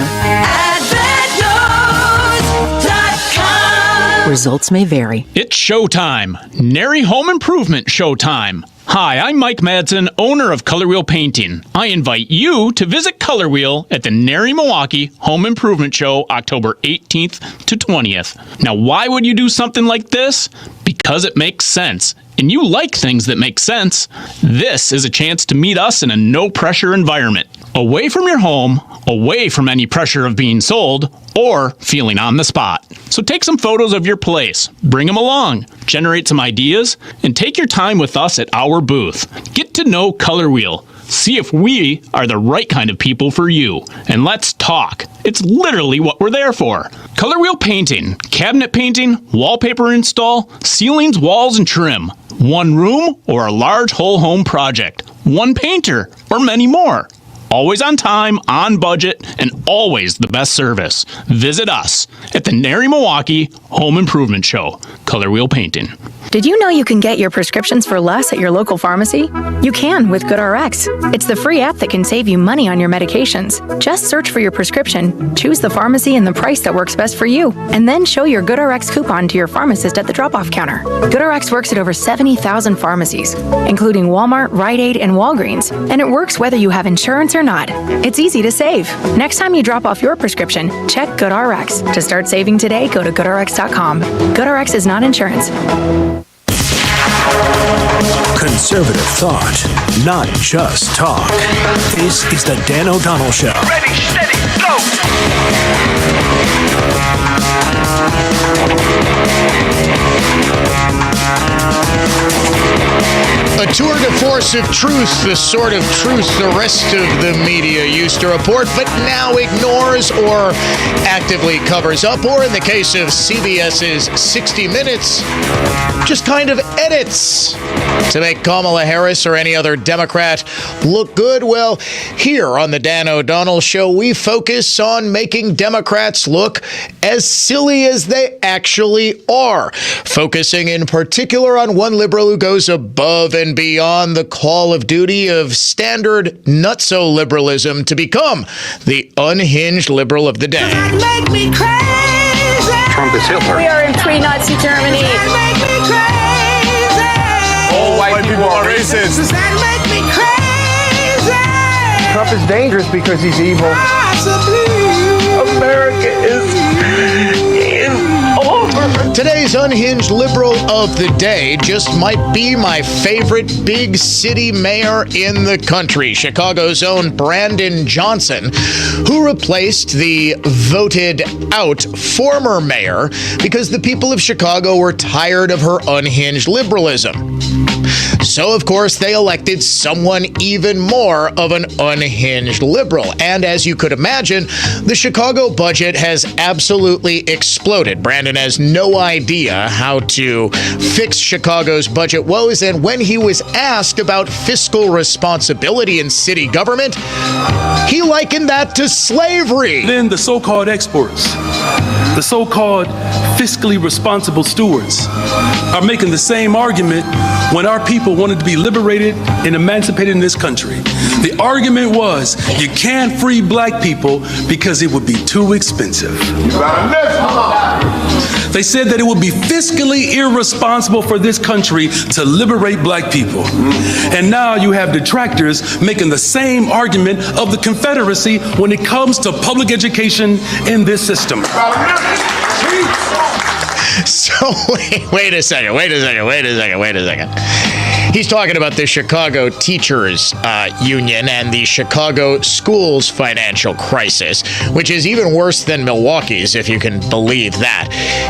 Results may vary. It's showtime. Nary Home Improvement showtime. Hi, I'm Mike Madsen, owner of Color Wheel Painting. I invite you to visit Color Wheel at the Nary Milwaukee Home Improvement Show, October 18th to 20th. Now, why would you do something like this? Because it makes sense. And you like things that make sense. This is a chance to meet us in a no-pressure environment. Away from your home, away from any pressure of being sold, or feeling on the spot. So take some photos of your place, bring them along, generate some ideas, and take your time with us at our booth. Get to know Color Wheel. See if we are the right kind of people for you. And let's talk. It's literally what we're there for. Color Wheel Painting, cabinet painting, wallpaper install, ceilings, walls, and trim. One room or a large whole home project. One painter or many more. Always on time, on budget, and always the best service. Visit us at the Nary Milwaukee Home Improvement Show, Color Wheel Painting. Did you know you can get your prescriptions for less at your local pharmacy? You can with GoodRx. It's the free app that can save you money on your medications. Just search for your prescription, choose the pharmacy and the price that works best for you, and then show your GoodRx coupon to your pharmacist at the drop-off counter. GoodRx works at over 70,000 pharmacies, including Walmart, Rite Aid, and Walgreens, and it works whether you have insurance or not. It's easy to save. Next time you drop off your prescription, check GoodRx. To start saving today, go to GoodRx.com. GoodRx is not insurance. Conservative thought, not just talk. This is the Dan O'Donnell Show. Ready, steady, go! A tour de force of truth, the sort of truth the rest of the media used to report, but now ignores or actively covers up, or in the case of CBS's 60 Minutes, just kind of edits to make Kamala Harris or any other Democrat look good. Well, here on the Dan O'Donnell Show, we focus on making Democrats look as silly as they actually are, focusing in particular on one liberal who goes above and beyond the call of duty of standard nutso liberalism to become the unhinged liberal of the day. Make me crazy. Trump is Hitler. We are in pre-Nazi Germany. Make me crazy. All white people are racist. Does that make me crazy? Trump is dangerous because he's evil. Possibly. America is over. Today's unhinged liberal of the day just might be my favorite big city mayor in the country, Chicago's own Brandon Johnson, who replaced the voted out former mayor because the people of Chicago were tired of her unhinged liberalism. So, of course, they elected someone even more of an unhinged liberal. And as you could imagine, the Chicago budget has absolutely exploded. Brandon has no idea how to fix Chicago's budget woes. And when he was asked about fiscal responsibility in city government, he likened that to slavery. Then the so-called exports, the so-called fiscally responsible stewards, are making the same argument when our people wanted to be liberated and emancipated in this country. The argument was you can't free black people because it would be too expensive. They said that it would be fiscally irresponsible for this country to liberate black people. And now you have detractors making the same argument of the Confederacy when it comes to public education in this system. So wait a second. He's talking about the Chicago Teachers Union and the Chicago schools financial crisis, which is even worse than Milwaukee's, if you can believe that.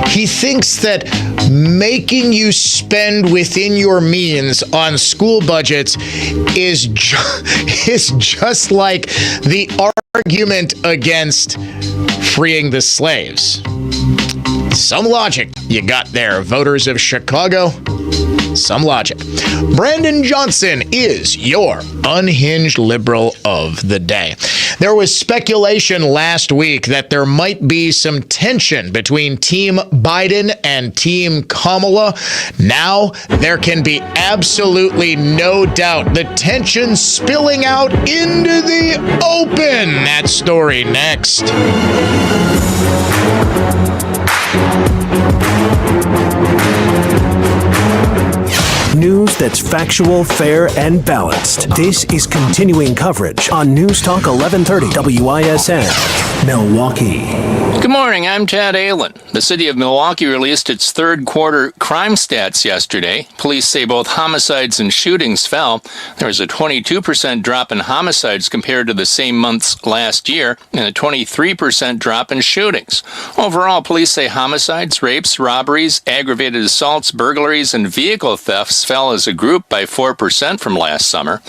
He thinks that making you spend within your means on school budgets is just like the argument against freeing the slaves. Some logic you got there, voters of Chicago. some logic. Brandon Johnson is your unhinged liberal of the day. There was speculation last week that there might be some tension between Team Biden and Team Kamala. Now there can be absolutely no doubt the tension spilling out into the open. That story next. News that's factual, fair, and balanced. This is continuing coverage on News Talk 1130 WISN, Milwaukee. Good morning, I'm Tad Allen. The city of Milwaukee released its third quarter crime stats yesterday. Police say both homicides and shootings fell. There was a 22% drop in homicides compared to the same months last year, and a 23% drop in shootings. Overall, police say homicides, rapes, robberies, aggravated assaults, burglaries, and vehicle thefts fell as a group by 4% from last summer.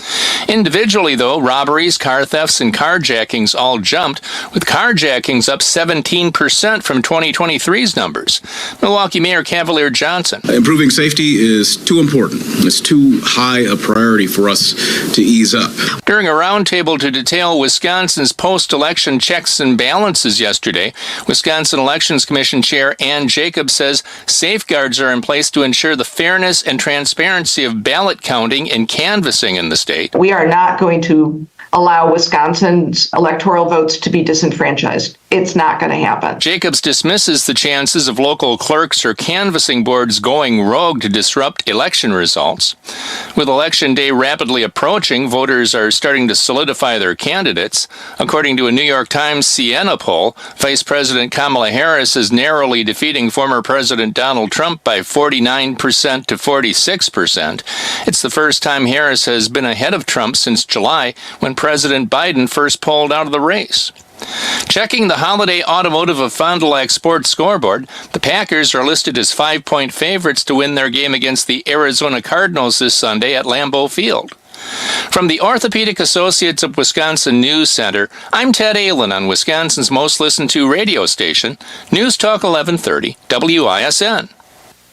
Individually, though, robberies, car thefts, and carjackings all jumped, with carjackings up 17% from 2023's numbers. Milwaukee Mayor Cavalier Johnson. Improving safety is too important. It's too high a priority for us to ease up. During a roundtable to detail Wisconsin's post-election checks and balances yesterday, Wisconsin Elections Commission Chair Ann Jacobs says safeguards are in place to ensure the fairness and transparency of ballot counting and canvassing in the state. We are not going to allow Wisconsin's electoral votes to be disenfranchised. It's not going to happen. Jacobs dismisses the chances of local clerks or canvassing boards going rogue to disrupt election results. With Election Day rapidly approaching, voters are starting to solidify their candidates. According to a New York Times Siena poll, Vice President Kamala Harris is narrowly defeating former President Donald Trump by 49% to 46%. It's the first time Harris has been ahead of Trump since July, when President Biden first pulled out of the race. Checking the holiday automotive of Fond du Lac Sports scoreboard, the Packers are listed as 5-point favorites to win their game against the Arizona Cardinals this Sunday at Lambeau Field. From the Orthopedic Associates of Wisconsin News Center, I'm Ted Allen on Wisconsin's most listened to radio station, News Talk 1130 WISN.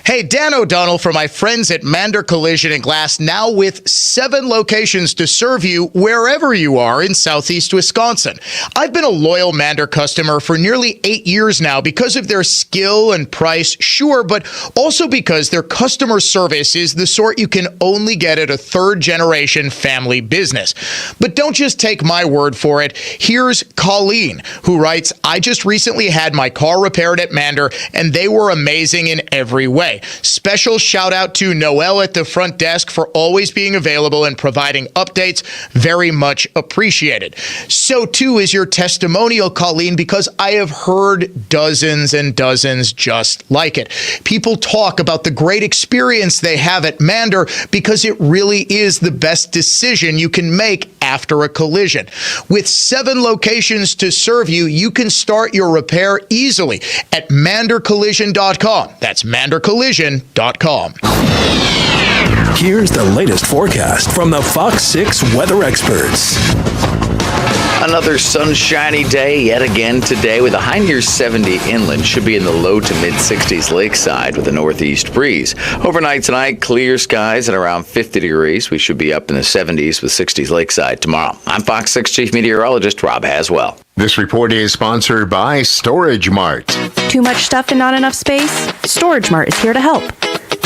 Hey, Dan O'Donnell for my friends at Mander Collision and Glass, now with 7 locations to serve you wherever you are in southeast Wisconsin. I've been a loyal Mander customer for nearly 8 years now because of their skill and price, sure, but also because their customer service is the sort you can only get at a third-generation family business. But don't just take my word for it. Here's Colleen, who writes, I just recently had my car repaired at Mander, and they were amazing in every way. Special shout out to Noelle at the front desk for always being available and providing updates. Very much appreciated. So too is your testimonial, Colleen, because I have heard dozens and dozens just like it. People talk about the great experience they have at Mander because it really is the best decision you can make after a collision. With 7 locations to serve you, you can start your repair easily at mandercollision.com. That's mandercollision.com. Here's the latest forecast from the Fox 6 weather experts. Another sunshiny day yet again today with a high near 70 inland. Should be in the low to mid 60s lakeside with a northeast breeze. Overnight tonight, clear skies at around 50 degrees. We should be up in the 70s with 60s lakeside tomorrow. I'm Fox 6 Chief Meteorologist Rob Haswell. This report is sponsored by Storage Mart. Too much stuff and not enough space? Storage Mart is here to help.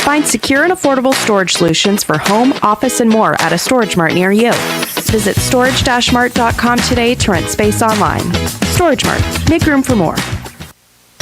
Find secure and affordable storage solutions for home, office, and more at a Storage Mart near you. Visit storage-mart.com today to rent space online. Storage Mart. Make room for more.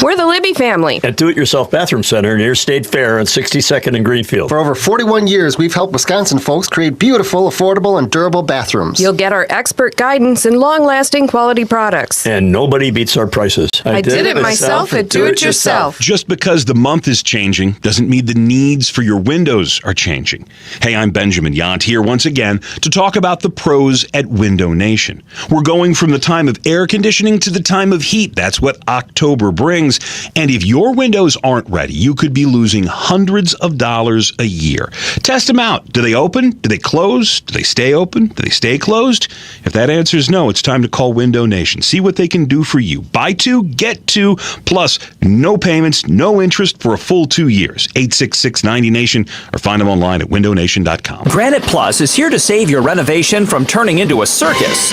We're the Libby family at Do-It-Yourself Bathroom Center near State Fair on 62nd and Greenfield. For over 41 years, we've helped Wisconsin folks create beautiful, affordable, and durable bathrooms. You'll get our expert guidance and long-lasting quality products. And nobody beats our prices. I did it myself at Do-It-Yourself. Just because the month is changing doesn't mean the needs for your windows are changing. Hey, I'm Benjamin Yount here once again to talk about the pros at Window Nation. We're going from the time of air conditioning to the time of heat. That's what October brings. things. And if your windows aren't ready, you could be losing hundreds of dollars a year. Test them out. Do they open? Do they close? Do they stay open? Do they stay closed? If that answer is no, it's time to call Window Nation. See what they can do for you. Buy 2, get 2, plus no payments, no interest for a full 2 years. 866-90-NATION or find them online at windownation.com. Granite Plus is here to save your renovation from turning into a circus.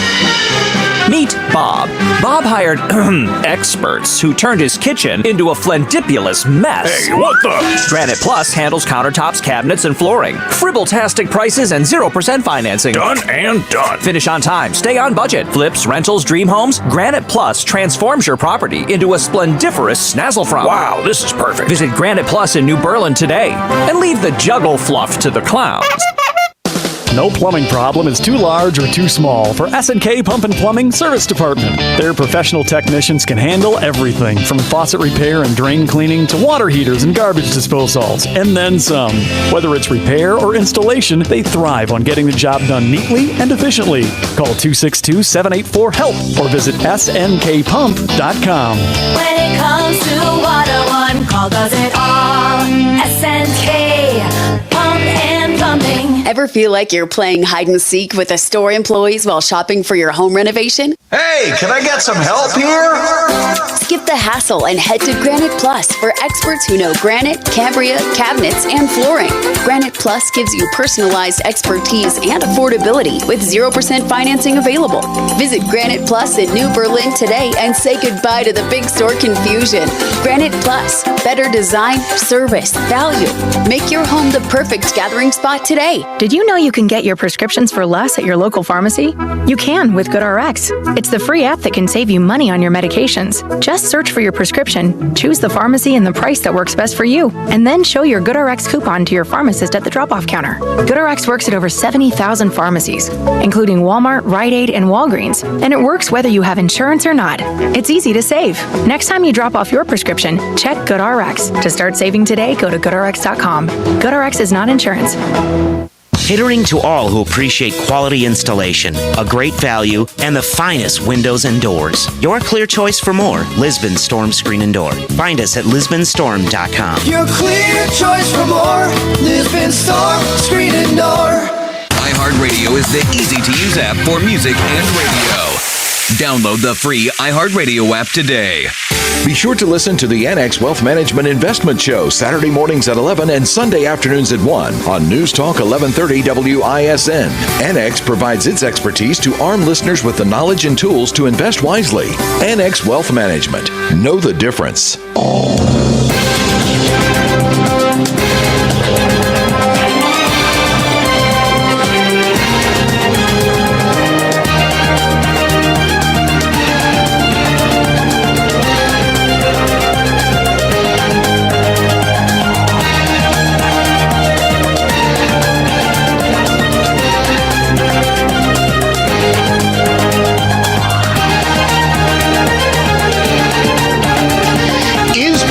Meet Bob. Bob hired experts who turned his kitchen into a flendipulous mess. Hey, what the? Granite Plus handles countertops, cabinets, and flooring. Fribble-tastic prices and 0% financing. Done and done. Finish on time. Stay on budget. Flips, rentals, dream homes. Granite Plus transforms your property into a splendiferous snazzle-from. Wow, this is perfect. Visit Granite Plus in New Berlin today and leave the juggle fluff to the clowns. No plumbing problem is too large or too small for S&K Pump and Plumbing Service Department. Their professional technicians can handle everything from faucet repair and drain cleaning to water heaters and garbage disposals, and then some. Whether it's repair or installation, they thrive on getting the job done neatly and efficiently. Call 262-784-HELP or visit SNKPump.com. When it comes to water, one call does it all. SNK Pump and Plumbing. Ever feel like you're playing hide and seek with the store employees while shopping for your home renovation? Hey, can I get some help here? Skip the hassle and head to Granite Plus for experts who know granite, Cambria, cabinets, and flooring. Granite Plus gives you personalized expertise and affordability with 0% financing available. Visit Granite Plus in New Berlin today and say goodbye to the big store confusion. Granite Plus, better design, service, value. Make your home the perfect gathering spot today. Did you know you can get your prescriptions for less at your local pharmacy? You can with GoodRx. It's the free app that can save you money on your medications. Just search for your prescription, choose the pharmacy and the price that works best for you, and then show your GoodRx coupon to your pharmacist at the drop-off counter. GoodRx works at over 70,000 pharmacies, including Walmart, Rite Aid, and Walgreens, and it works whether you have insurance or not. It's easy to save. Next time you drop off your prescription, check GoodRx. To start saving today, go to GoodRx.com. GoodRx is not insurance. Catering to all who appreciate quality installation, a great value, and the finest windows and doors. Your clear choice for more, Lisbon Storm Screen and Door. Find us at lisbonstorm.com. Your clear choice for more, Lisbon Storm Screen and Door. iHeartRadio is the easy-to-use app for music and radio. Download the free iHeartRadio app today. Be sure to listen to the NX Wealth Management Investment Show Saturday mornings at 11 and Sunday afternoons at 1 on News Talk 1130 WISN. NX provides its expertise to arm listeners with the knowledge and tools to invest wisely. NX Wealth Management. Know the difference.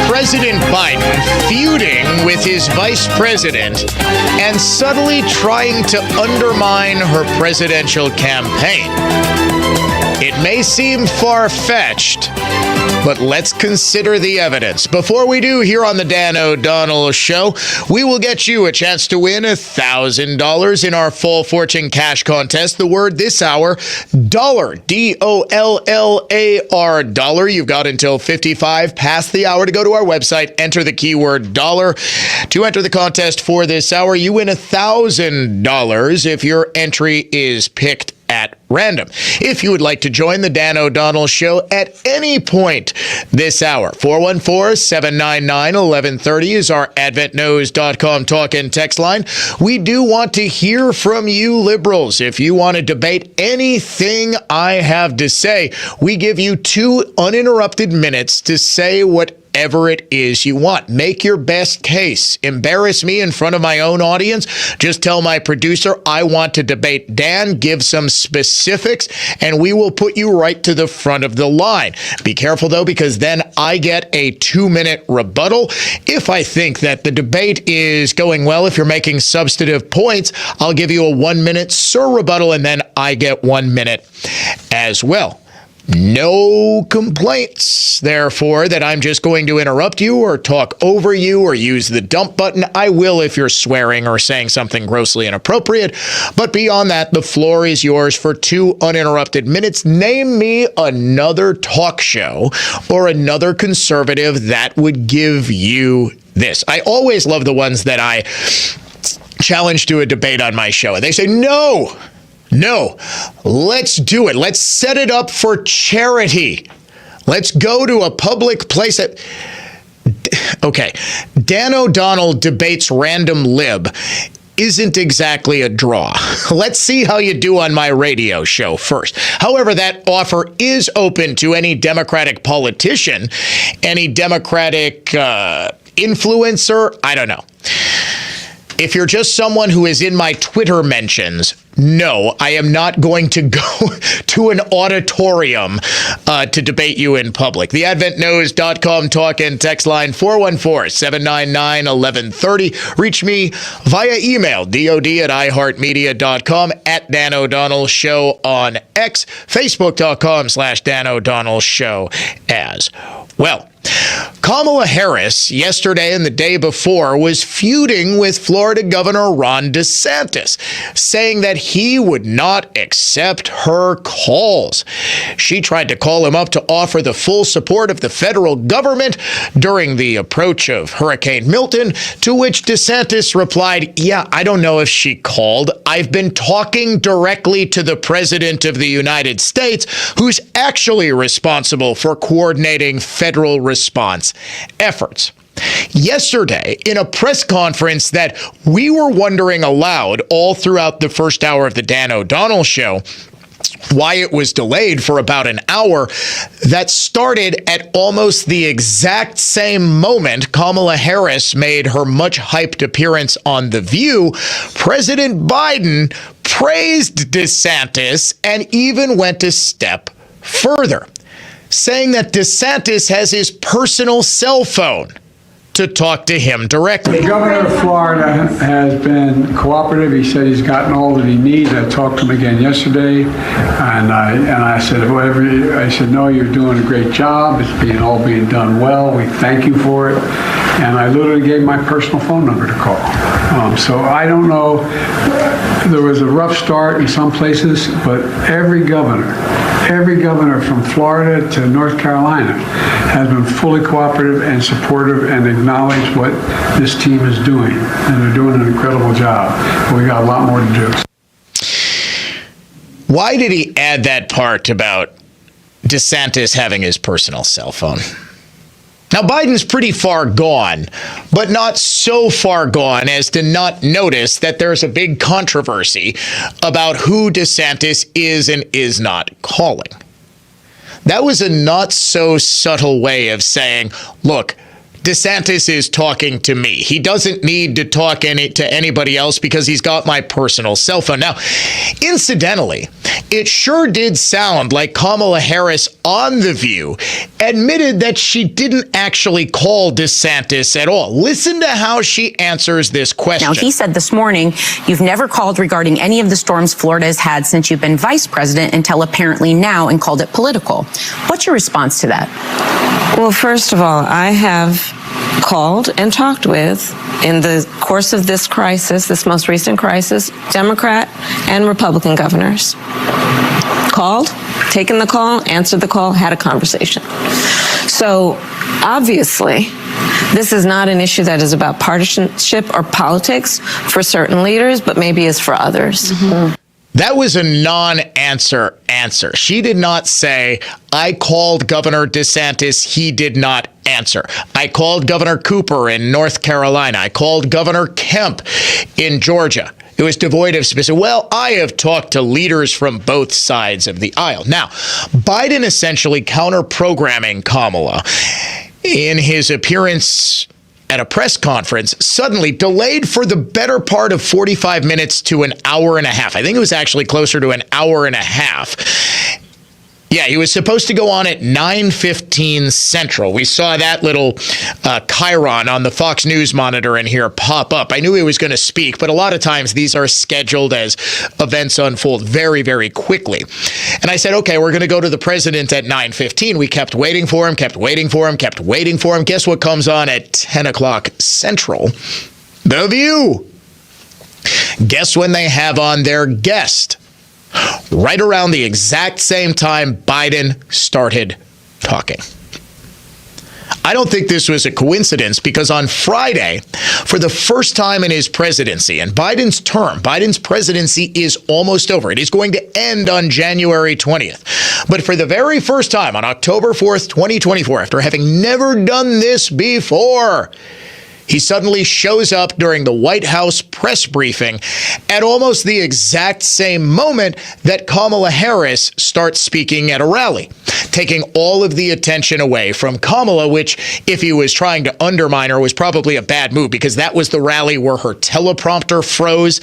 President Biden feuding with his vice president and subtly trying to undermine her presidential campaign. It may seem far-fetched, but let's consider the evidence. Before we do, here on the Dan O'Donnell Show, we will get you a chance to win $1,000 in our Full Fortune Cash Contest. The word this hour, dollar, D-O-L-L-A-R, dollar. You've got until 55 past the hour to go to our website, enter the keyword dollar. To enter the contest for this hour, you win $1,000 if your entry is picked at random. If you would like to join the Dan O'Donnell Show at any point this hour, 414-799-1130 is our adventknows.com talk and text line. We do want to hear from you liberals. If you want to debate anything I have to say, we give you 2 uninterrupted minutes to say whatever it is you want. Make your best case. Embarrass me in front of my own audience. Just tell my producer, I want to debate Dan. Give some specifics, and we will put you right to the front of the line. Be careful, though, because then I get a 2-minute rebuttal. If I think that the debate is going well, if you're making substantive points, I'll give you a 1-minute rebuttal, and then I get 1 minute as well. No complaints, therefore, that I'm just going to interrupt you or talk over you or use the dump button. I will if you're swearing or saying something grossly inappropriate. But beyond that, the floor is yours for 2 uninterrupted minutes. Name me another talk show or another conservative that would give you this. I always love the ones that I challenge to a debate on my show. And they say, no, let's do it. Let's set it up for charity. Let's go to a public place. Okay, Dan O'Donnell debates random lib isn't exactly a draw. Let's see how you do on my radio show first. However, that offer is open to any Democratic politician, any Democratic influencer. I don't know. If you're just someone who is in my Twitter mentions, no, I am not going to go to an auditorium to debate you in public. TheAdventNews.com talk and text line 414-799-1130. Reach me via email, dod@iheartmedia.com, at Dan O'Donnell Show on X, Facebook.com/Dan O'Donnell Show as well. Kamala Harris, yesterday and the day before, was feuding with Florida Governor Ron DeSantis, saying that he would not accept her calls. She tried to call him up to offer the full support of the federal government during the approach of Hurricane Milton, to which DeSantis replied, yeah, I don't know if she called. I've been talking directly to the President of the United States, who's actually responsible for coordinating federal response efforts. Yesterday, in a press conference that we were wondering aloud all throughout the first hour of the Dan O'Donnell Show, why it was delayed for about an hour, that started at almost the exact same moment Kamala Harris made her much hyped appearance on The View. President Biden praised DeSantis and even went a step further, saying that DeSantis has his personal cell phone to talk to him directly. The governor of Florida has been cooperative. He said he's gotten all that he needs. I talked to him again yesterday, and I said, I said, no, you're doing a great job. It's all being done well. We thank you for it. And I literally gave my personal phone number to call. So I don't know. There was a rough start in some places, but every governor from Florida to North Carolina has been fully cooperative and supportive and acknowledged what this team is doing. And they're doing an incredible job. But we got a lot more to do. Why did he add that part about DeSantis having his personal cell phone? Now, Biden's pretty far gone, but not so far gone as to not notice that there's a big controversy about who DeSantis is and is not calling. That was a not so subtle way of saying, look, DeSantis is talking to me. He doesn't need to talk to anybody else because he's got my personal cell phone. Now, incidentally, it sure did sound like Kamala Harris on The View admitted that she didn't actually call DeSantis at all. Listen to how she answers this question. Now, he said this morning, you've never called regarding any of the storms Florida has had since you've been vice president until apparently now, and called it political. What's your response to that? Well, first of all, I have called and talked with, in the course of this crisis, this most recent crisis, Democrat and Republican governors. Called, taken the call, answered the call, had a conversation. So obviously, this is not an issue that is about partisanship or politics for certain leaders, but maybe is for others. Mm-hmm. That was a non-answer answer. She did not say, I called Governor DeSantis, he did not answer. I called Governor Cooper in North Carolina. I called Governor Kemp in Georgia. It was devoid of specific. Well, I have talked to leaders from both sides of the aisle. Now, Biden essentially counter-programming Kamala in his appearance at a press conference, suddenly delayed for the better part of 45 minutes to an hour and a half. I think it was actually closer to an hour and a half. Yeah, he was supposed to go on at 9:15 Central. We saw that little chyron on the Fox News monitor in here pop up. I knew he was going to speak, but a lot of times these are scheduled as events unfold very, very quickly. And I said, okay, we're going to go to the president at 9:15. We kept waiting for him, kept waiting for him, kept waiting for him. Guess what comes on at 10 o'clock Central? The View. Guess when they have on their guest? Right around the exact same time Biden started talking. I don't think this was a coincidence because on Friday, for the first time in his presidency, and Biden's presidency is almost over. It is going to end on January 20th. But for the very first time on October 4th, 2024, after having never done this before, he suddenly shows up during the White House press briefing at almost the exact same moment that Kamala Harris starts speaking at a rally, taking all of the attention away from Kamala, which, if he was trying to undermine her, was probably a bad move because that was the rally where her teleprompter froze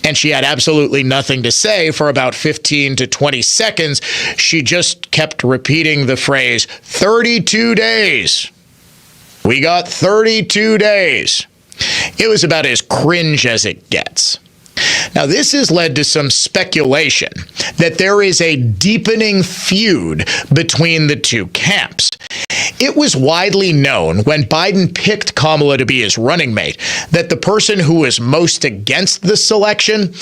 and she had absolutely nothing to say for about 15 to 20 seconds. She just kept repeating the phrase, 32 days. We got 32 days. It was about as cringe as it gets. Now, this has led to some speculation that there is a deepening feud between the two camps. It was widely known when Biden picked Kamala to be his running mate that the person who was most against the selection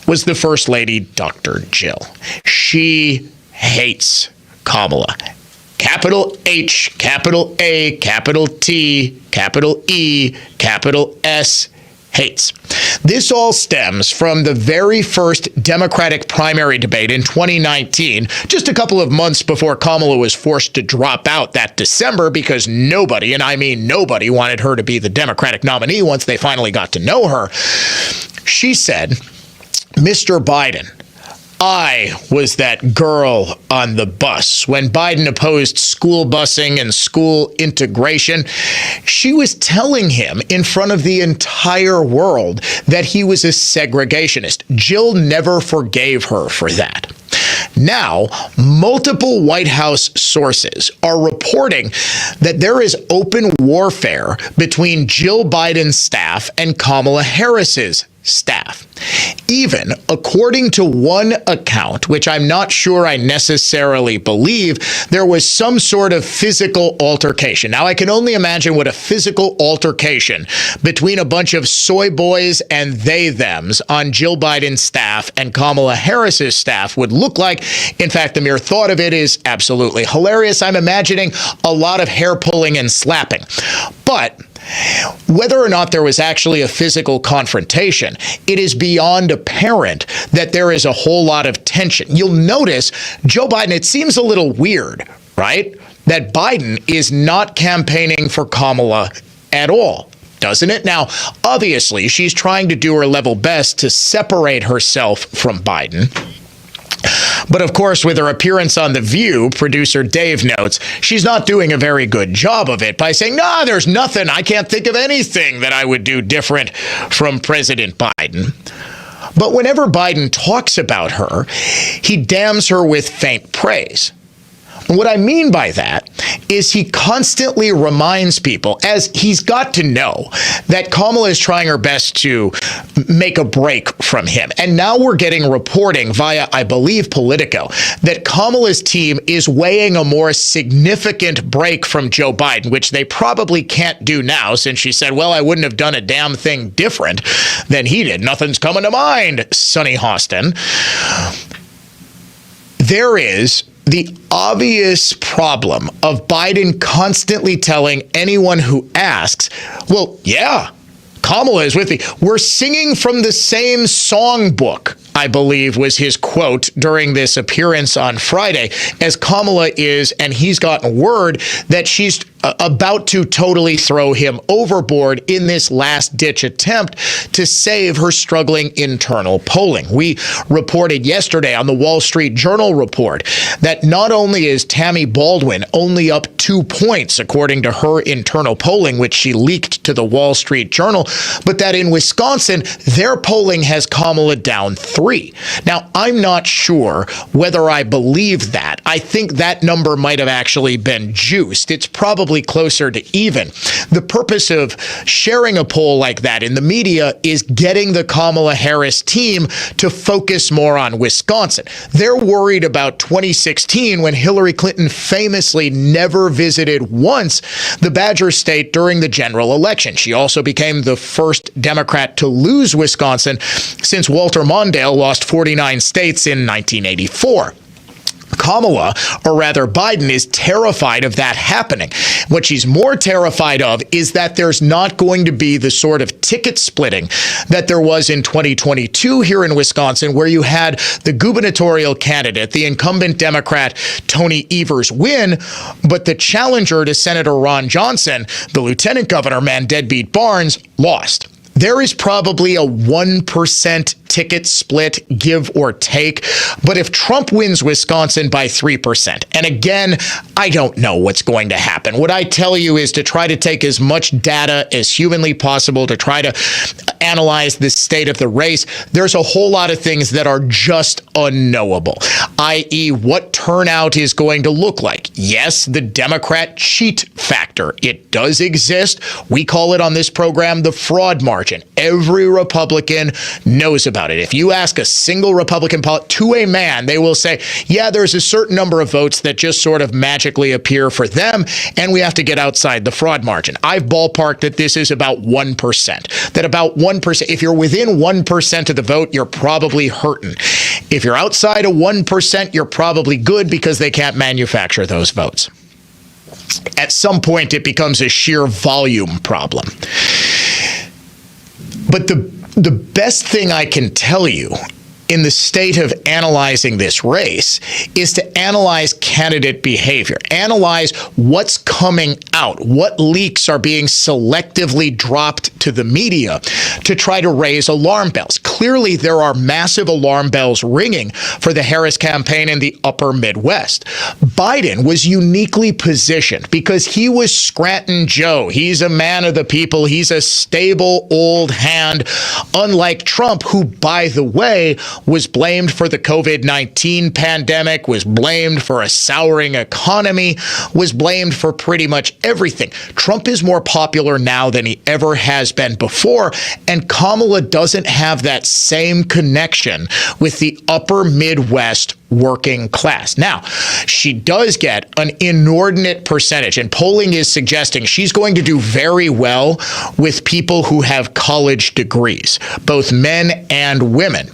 was the First Lady, Dr. Jill. She hates Kamala. Capital H, capital A, capital T, capital E, capital S, hates. This all stems from the very first Democratic primary debate in 2019, just a couple of months before Kamala was forced to drop out that December because nobody, and I mean nobody, wanted her to be the Democratic nominee once they finally got to know her. She said, Mr. Biden, I was that girl on the bus. When Biden opposed school busing and school integration, she was telling him in front of the entire world that he was a segregationist. Jill never forgave her for that. Now, multiple White House sources are reporting that there is open warfare between Jill Biden's staff and Kamala Harris's staff. Even according to one account, which I'm not sure I necessarily believe, there was some sort of physical altercation. Now, I can only imagine what a physical altercation between a bunch of soy boys and they-thems on Jill Biden's staff and Kamala Harris's staff would look like. In fact, the mere thought of it is absolutely hilarious. I'm imagining a lot of hair pulling and slapping. But whether or not there was actually a physical confrontation, it is beyond apparent that there is a whole lot of tension. You'll notice Joe Biden, it seems a little weird, right? That Biden is not campaigning for Kamala at all, doesn't it? Now, obviously, she's trying to do her level best to separate herself from Biden. But of course, with her appearance on The View, producer Dave notes, she's not doing a very good job of it by saying, nah, there's nothing. I can't think of anything that I would do different from President Biden. But whenever Biden talks about her, he damns her with faint praise. What I mean by that is he constantly reminds people, as he's got to know, that Kamala is trying her best to make a break from him. And now we're getting reporting via, I believe, Politico, that Kamala's team is weighing a more significant break from Joe Biden, which they probably can't do now since she said, well, I wouldn't have done a damn thing different than he did. Nothing's coming to mind, Sonny Hostin. There is the obvious problem of Biden constantly telling anyone who asks, well, yeah, Kamala is with me. We're singing from the same songbook, I believe was his quote during this appearance on Friday, as Kamala is, and he's gotten word that she's about to totally throw him overboard in this last-ditch attempt to save her struggling internal polling. We reported yesterday on the Wall Street Journal report that not only is Tammy Baldwin only up 2 points, according to her internal polling, which she leaked to the Wall Street Journal, but that in Wisconsin, their polling has Kamala down 3. Now, I'm not sure whether I believe that. I think that number might have actually been juiced. It's probably closer to even. The purpose of sharing a poll like that in the media is getting the Kamala Harris team to focus more on Wisconsin. They're worried about 2016 when Hillary Clinton famously never visited once the Badger State during the general election. She also became the first Democrat to lose Wisconsin since Walter Mondale lost 49 states in 1984. Kamala, or rather Biden, is terrified of that happening. What she's more terrified of is that there's not going to be the sort of ticket splitting that there was in 2022 here in Wisconsin, where you had the gubernatorial candidate, the incumbent Democrat Tony Evers, win, but the challenger to Senator Ron Johnson, the lieutenant governor, man deadbeat Barnes, lost. There is probably a 1% ticket split, give or take. But if Trump wins Wisconsin by 3%, and again, I don't know what's going to happen. What I tell you is to try to take as much data as humanly possible to try to analyze the state of the race. There's a whole lot of things that are just unknowable, i.e. what turnout is going to look like. Yes, the Democrat cheat factor. It does exist. We call it on this program the fraud margin. Every Republican knows about it. If you ask a single Republican to a man, they will say, yeah, there's a certain number of votes that just sort of magically appear for them, and we have to get outside the fraud margin. I've ballparked that this is about 1%. That about 1%, if you're within 1% of the vote, you're probably hurting. If you're outside of 1%, you're probably good because they can't manufacture those votes. At some point, it becomes a sheer volume problem. But the best thing I can tell you in the state of analyzing this race is to analyze candidate behavior, analyze what's coming out, what leaks are being selectively dropped to the media to try to raise alarm bells. Clearly, there are massive alarm bells ringing for the Harris campaign in the upper Midwest. Biden was uniquely positioned because he was Scranton Joe. He's a man of the people. He's a stable old hand, unlike Trump, who, by the way, was blamed for the COVID-19 pandemic, was blamed for a souring economy, was blamed for pretty much everything. Trump is more popular now than he ever has been before, and Kamala doesn't have that same connection with the upper Midwest working class. Now, she does get an inordinate percentage, and polling is suggesting she's going to do very well with people who have college degrees, both men and women.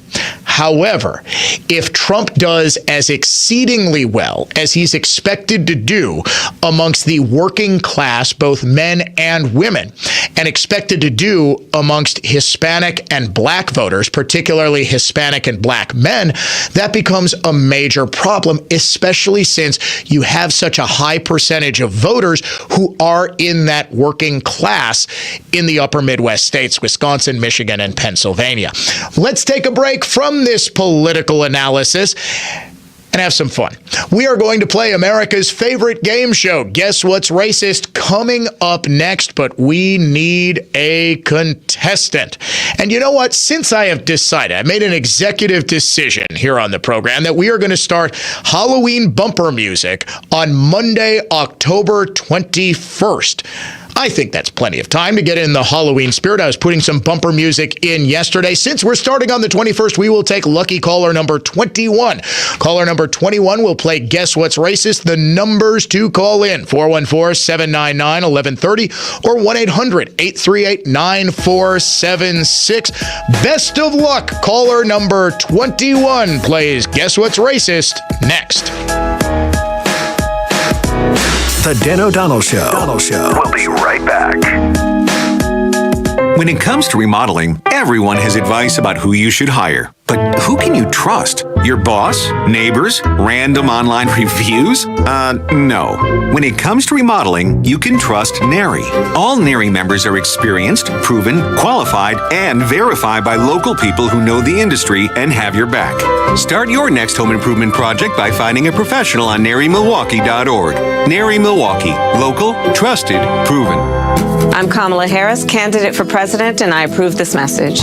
However, if Trump does as exceedingly well as he's expected to do amongst the working class, both men and women, and expected to do amongst Hispanic and black voters, particularly Hispanic and black men, that becomes a major problem, especially since you have such a high percentage of voters who are in that working class in the upper Midwest states, Wisconsin, Michigan, and Pennsylvania. Let's take a break from this political analysis and have some fun. We are going to play America's favorite game show, Guess What's Racist, coming up next, but we need a contestant. And you know what? Since I have decided, I made an executive decision here on the program that we are going to start Halloween bumper music on Monday, October 21st. I think that's plenty of time to get in the Halloween spirit. I was putting some bumper music in yesterday. Since we're starting on the 21st, we will take lucky caller number 21. Caller number 21 will play Guess What's Racist. The numbers to call in, 414-799-1130 or 1-800-838-9476. Best of luck. Caller number 21 plays Guess What's Racist next. The Dan O'Donnell Show. We'll be right back. When it comes to remodeling, everyone has advice about who you should hire. But who can you trust? Your boss? Neighbors? Random online reviews? No. When it comes to remodeling, you can trust NARI. All NARI members are experienced, proven, qualified, and verified by local people who know the industry and have your back. Start your next home improvement project by finding a professional on NARIMilwaukee.org. NARI Milwaukee. Local, trusted, proven. I'm Kamala Harris, candidate for president, and I approve this message.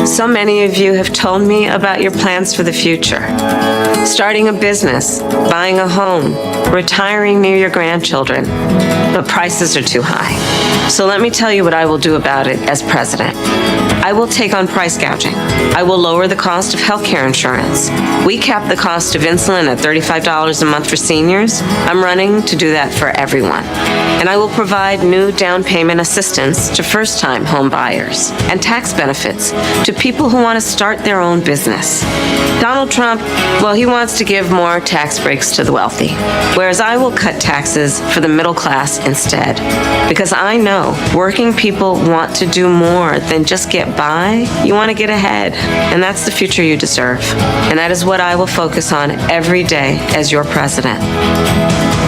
So many of you have told me about your plans for the future. Starting a business, buying a home, retiring near your grandchildren. But prices are too high. So let me tell you what I will do about it as president. I will take on price gouging. I will lower the cost of healthcare insurance. We cap the cost of insulin at $35 a month for seniors. I'm running to do that for everyone. And I will provide new down payment assistance to first-time home buyers and tax benefits to people who want to start their own business. Donald Trump, well, he wants to give more tax breaks to the wealthy, whereas I will cut taxes for the middle class instead. Because I know working people want to do more than just get by. You want to get ahead, and that's the future you deserve. And that is what I will focus on every day as your president.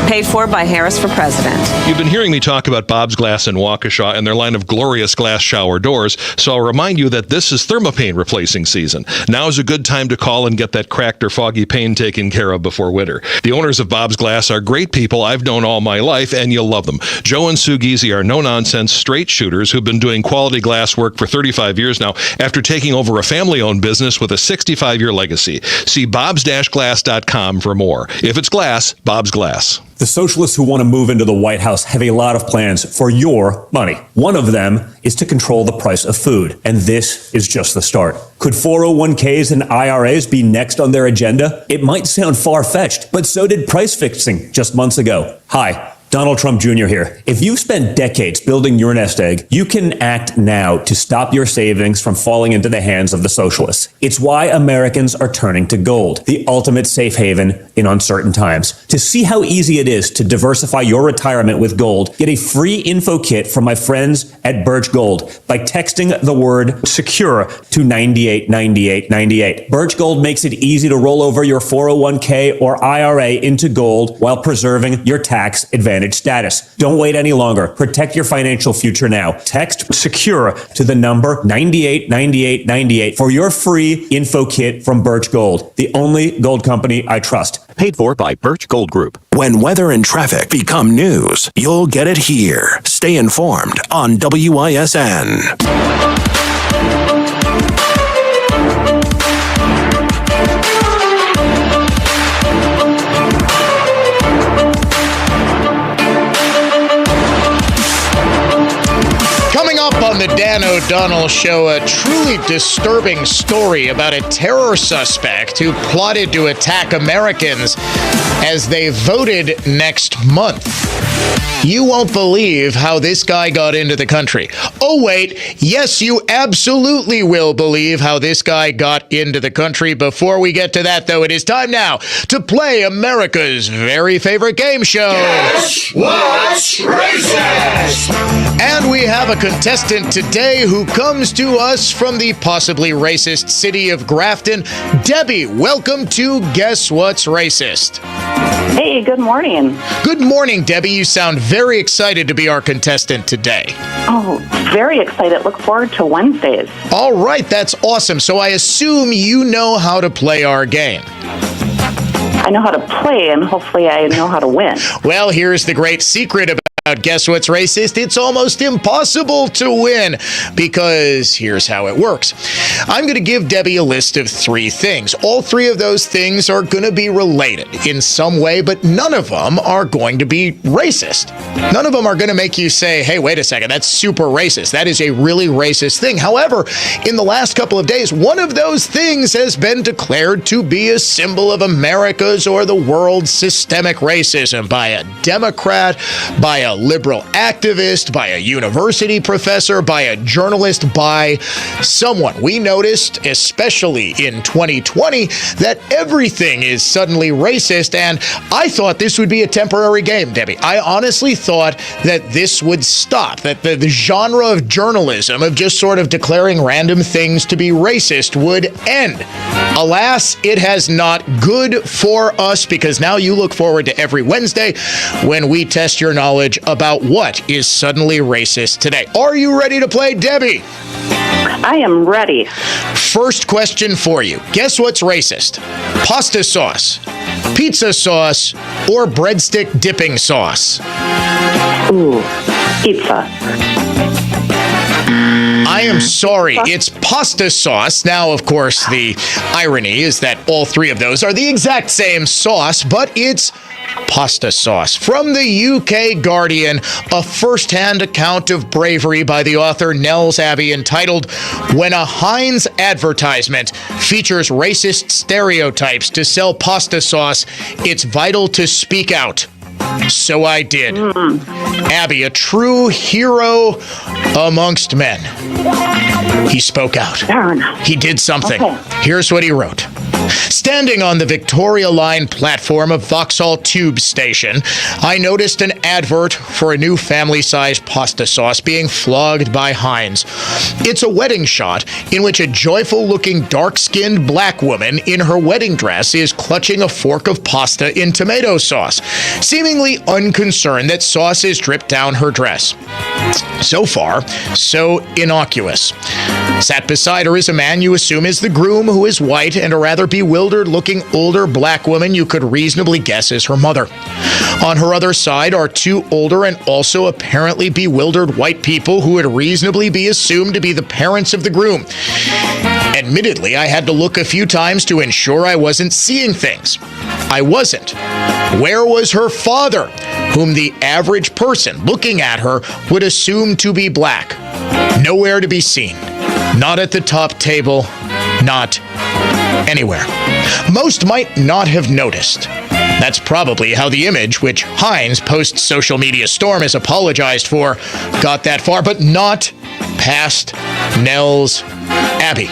Paid for by Harris for President. You've been hearing me talk about Bob's Glass in Waukesha and their line of glorious glass shower doors, so I'll remind you that this is thermopane replacing season. Now is a good time to call and get that cracked or foggy pane taken care of before winter. The owners of Bob's Glass are great people I've known all my life, and you'll love them. Joe and Sue Giese are no-nonsense straight shooters who've been doing quality glass work for 35 years now after taking over a family-owned business with a 65-year legacy. See bobs-glass.com for more. If it's glass, Bob's Glass. The socialists who want to move into the White House have a lot of plans for your money. One of them is to control the price of food, and this is just the start. Could 401ks and IRAs be next on their agenda? It might sound far-fetched, but so did price fixing just months ago. Hi, Donald Trump Jr. here. If you've spent decades building your nest egg, you can act now to stop your savings from falling into the hands of the socialists. It's why Americans are turning to gold, the ultimate safe haven in uncertain times. To see how easy it is to diversify your retirement with gold, get a free info kit from my friends at Birch Gold by texting the word SECURE to 989898. Birch Gold makes it easy to roll over your 401k or IRA into gold while preserving your tax advantage status. Don't wait any longer. Protect your financial future now. Text SECURE to the number 989898 for your free info kit from Birch Gold, the only gold company I trust. Paid for by Birch Gold Group. When weather and traffic become news, you'll get it here. Stay informed on WISN. On the Dan O'Donnell Show, a truly disturbing story about a terror suspect who plotted to attack Americans as they voted next month. You won't believe how this guy got into the country. Oh, wait. Yes, you absolutely will believe how this guy got into the country. Before we get to that, though, it is time now to play America's very favorite game show. Guess What's Racist? And we have a contestant today who comes to us from the possibly racist city of Grafton. Debbie, welcome to Guess What's Racist? Hey, good morning. Good morning, Debbie. You sound very excited to be our contestant today. Oh, very excited. Look forward to Wednesdays. All right, that's awesome. So I assume you know how to play our game. I know how to play, and hopefully I know how to win. Well, here's the great secret about Guess What's Racist? It's almost impossible to win because here's how it works. I'm going to give Debbie a list of 3 things. All 3 of those things are going to be related in some way, but none of them are going to be racist. None of them are going to make you say, hey, wait a second, that's super racist. That is a really racist thing. However, in the last couple of days, one of those things has been declared to be a symbol of America's or the world's systemic racism by a Democrat, by a liberal activist, by a university professor, by a journalist, by someone. We noticed, especially in 2020, that everything is suddenly racist, and I thought this would be a temporary game, Debbie. I honestly thought that this would stop, that the genre of journalism of just sort of declaring random things to be racist would end. Alas, it has not. Good for us, because now you look forward to every Wednesday when we test your knowledge about what is suddenly racist today. Are you ready to play, Debbie? I am ready. First question for you. Guess what's racist? Pasta sauce, pizza sauce, or breadstick dipping sauce? Ooh, pizza. I am sorry, it's pasta sauce. Now, of course, the irony is that all three of those are the exact same sauce, but it's pasta sauce. From the UK Guardian, a first-hand account of bravery by the author Nels Abbey entitled, "When a Heinz advertisement features racist stereotypes to sell pasta sauce, it's vital to speak out. So I did." Abby, a true hero amongst men. He spoke out. He did something. Okay. Here's what he wrote. Standing on the Victoria Line platform of Vauxhall Tube Station, I noticed an advert for a new family-sized pasta sauce being flogged by Heinz. It's a wedding shot in which a joyful-looking, dark-skinned black woman in her wedding dress is clutching a fork of pasta in tomato sauce, seemingly unconcerned that sauce is dripped down her dress. So far, so innocuous. Sat beside her is a man you assume is the groom, who is white, and a rather bewildered-looking older black woman you could reasonably guess is her mother. On her other side are two older and also apparently bewildered white people who would reasonably be assumed to be the parents of the groom. Admittedly, I had to look a few times to ensure I wasn't seeing things. I wasn't. Where was her father, whom the average person looking at her would assume to be black? Nowhere to be seen. Not at the top table. Not anywhere. Most might not have noticed. That's probably how the image, which Heinz post-social media storm has apologized for, got that far, but not past Nels Abbey.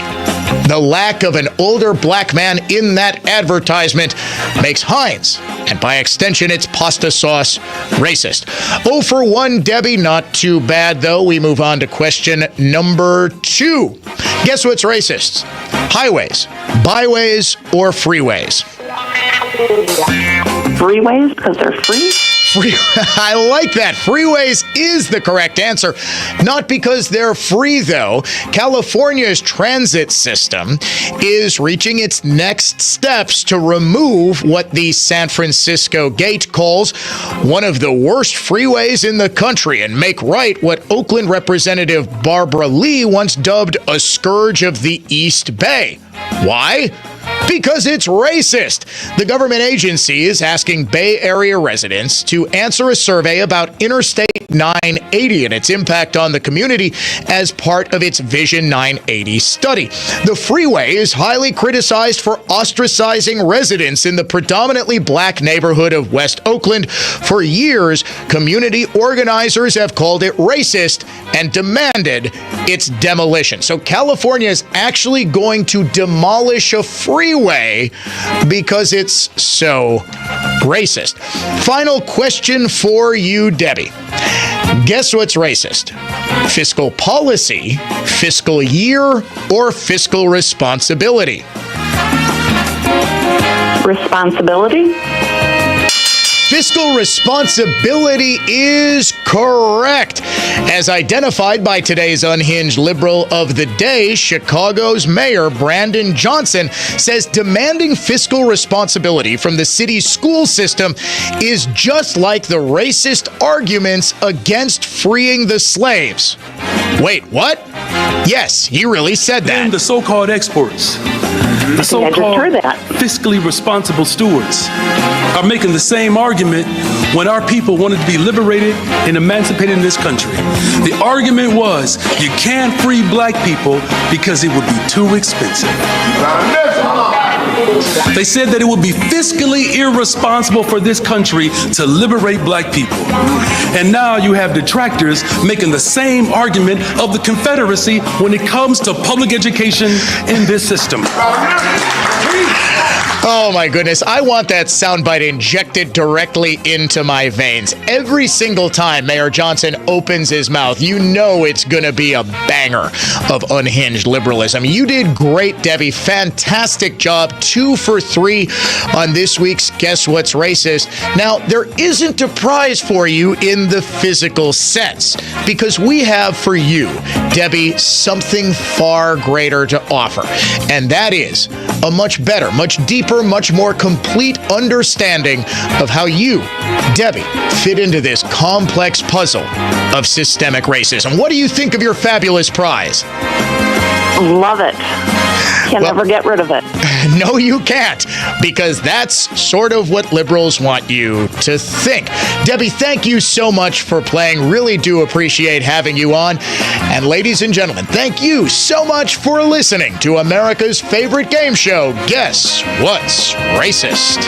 The lack of an older black man in that advertisement makes Heinz, and by extension its pasta sauce, racist. 0 for 1, Debbie. Not too bad, though. We move on to question number 2. Guess what's racist? Highways, byways, or freeways? Freeways, because they're free? I like that. Freeways is the correct answer. Not because they're free, though. California's transit system is reaching its next steps to remove what the San Francisco Gate calls one of the worst freeways in the country and make right what Oakland Representative Barbara Lee once dubbed a scourge of the East Bay. Why? Because it's racist. The government agency is asking Bay Area residents to answer a survey about Interstate 980 and its impact on the community as part of its Vision 980 study. The freeway is highly criticized for ostracizing residents in the predominantly black neighborhood of West Oakland. For years, community organizers have called it racist and demanded its demolition. So California is actually going to demolish a freeway because it's so racist. Final question for you, Debbie. Guess what's racist? Fiscal policy, fiscal year, or fiscal responsibility? Responsibility? Fiscal responsibility is correct. As identified by today's Unhinged Liberal of the Day, Chicago's Mayor Brandon Johnson says demanding fiscal responsibility from the city's school system is just like the racist arguments against freeing the slaves. Wait, what? Yes, he really said that. And the so-called exports, the so-called fiscally responsible stewards, are making the same argument when our people wanted to be liberated and emancipated in this country. The argument was you can't free black people because it would be too expensive. They said that it would be fiscally irresponsible for this country to liberate black people. And now you have detractors making the same argument of the Confederacy when it comes to public education in this system. Oh my goodness, I want that soundbite injected directly into my veins. Every single time Mayor Johnson opens his mouth, you know it's going to be a banger of unhinged liberalism. You did great, Debbie. Fantastic job. 2 for 3 on this week's Guess What's Racist. Now, there isn't a prize for you in the physical sense, because we have for you, Debbie, something far greater to offer. And that is a much better, much deeper, much more complete understanding of how you, Debbie, fit into this complex puzzle of systemic racism. What do you think of your fabulous prize? Love it. Can never get rid of it. No, you can't, because that's sort of what liberals want you to think. Debbie, thank you so much for playing. Really do appreciate having you on. And ladies and gentlemen, thank you so much for listening to America's favorite game show, Guess What's Racist?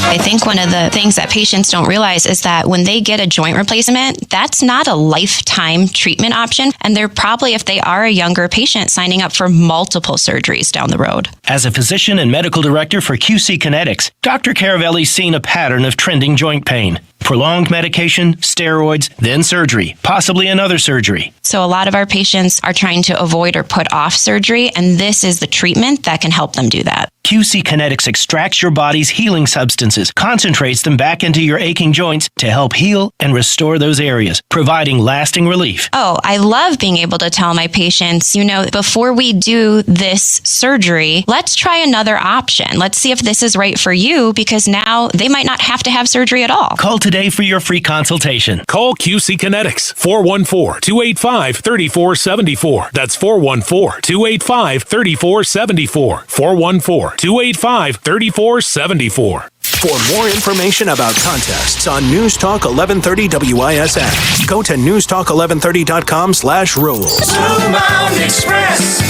I think one of the things that patients don't realize is that when they get a joint replacement, that's not a lifetime treatment option. And they're probably, if they are a younger patient, signing up for multiple surgeries down the road. As a physician and medical director for QC Kinetics, Dr. Caravelli's seen a pattern of trending joint pain. Prolonged medication, steroids, then surgery, possibly another surgery. So a lot of our patients are trying to avoid or put off surgery, and this is the treatment that can help them do that. QC Kinetics extracts your body's healing substances, concentrates them back into your aching joints to help heal and restore those areas, providing lasting relief. Oh, I love being able to tell my patients, before we do this surgery, let's try another option. Let's see if this is right for you, because now they might not have to have surgery at all. Call today for your free consultation. Call QC Kinetics, 414-285-3474. That's 414-285-3474. 414-285-3474. For more information about contests on News Talk 1130 WISN, go to newstalk1130.com/rules. Blue Mountain Express.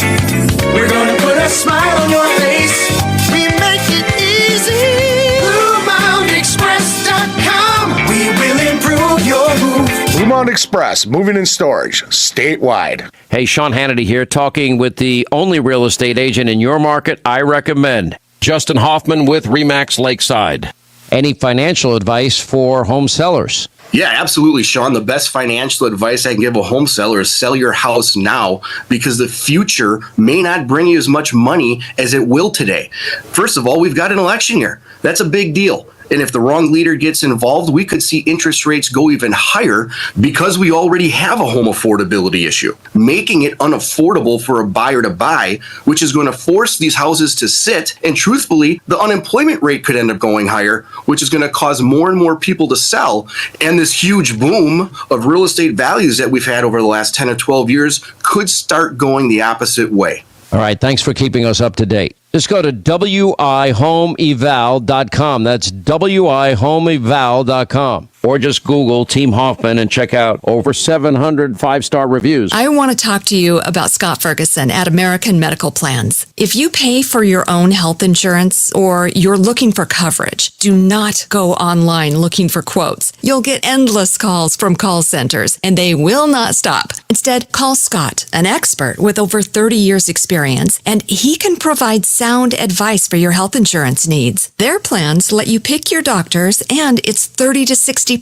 We're gonna put a smile on your face. We make it easy. BlueMountainExpress.com. We will improve your move. Blue Mountain Express, moving and storage, statewide. Hey, Sean Hannity here, talking with the only real estate agent in your market I recommend, Justin Hoffman with RE/MAX Lakeside. Any financial advice for home sellers? Yeah, absolutely, Sean. The best financial advice I can give a home seller is sell your house now, because the future may not bring you as much money as it will today. First of all, we've got an election year. That's a big deal. And if the wrong leader gets involved, we could see interest rates go even higher, because we already have a home affordability issue, making it unaffordable for a buyer to buy, which is going to force these houses to sit. And truthfully, the unemployment rate could end up going higher, which is going to cause more and more people to sell. And this huge boom of real estate values that we've had over the last 10 or 12 years could start going the opposite way. All right, thanks for keeping us up to date. Just go to wihomeeval.com. That's wihomeeval.com. Or just Google Team Hoffman and check out over 700 5-star reviews. I want to talk to you about Scott Ferguson at American Medical Plans. If you pay for your own health insurance or you're looking for coverage, do not go online looking for quotes. You'll get endless calls from call centers, and they will not stop. Instead, call Scott, an expert with over 30 years experience, and he can provide sound advice for your health insurance needs. Their plans let you pick your doctors, and it's 30 to 60%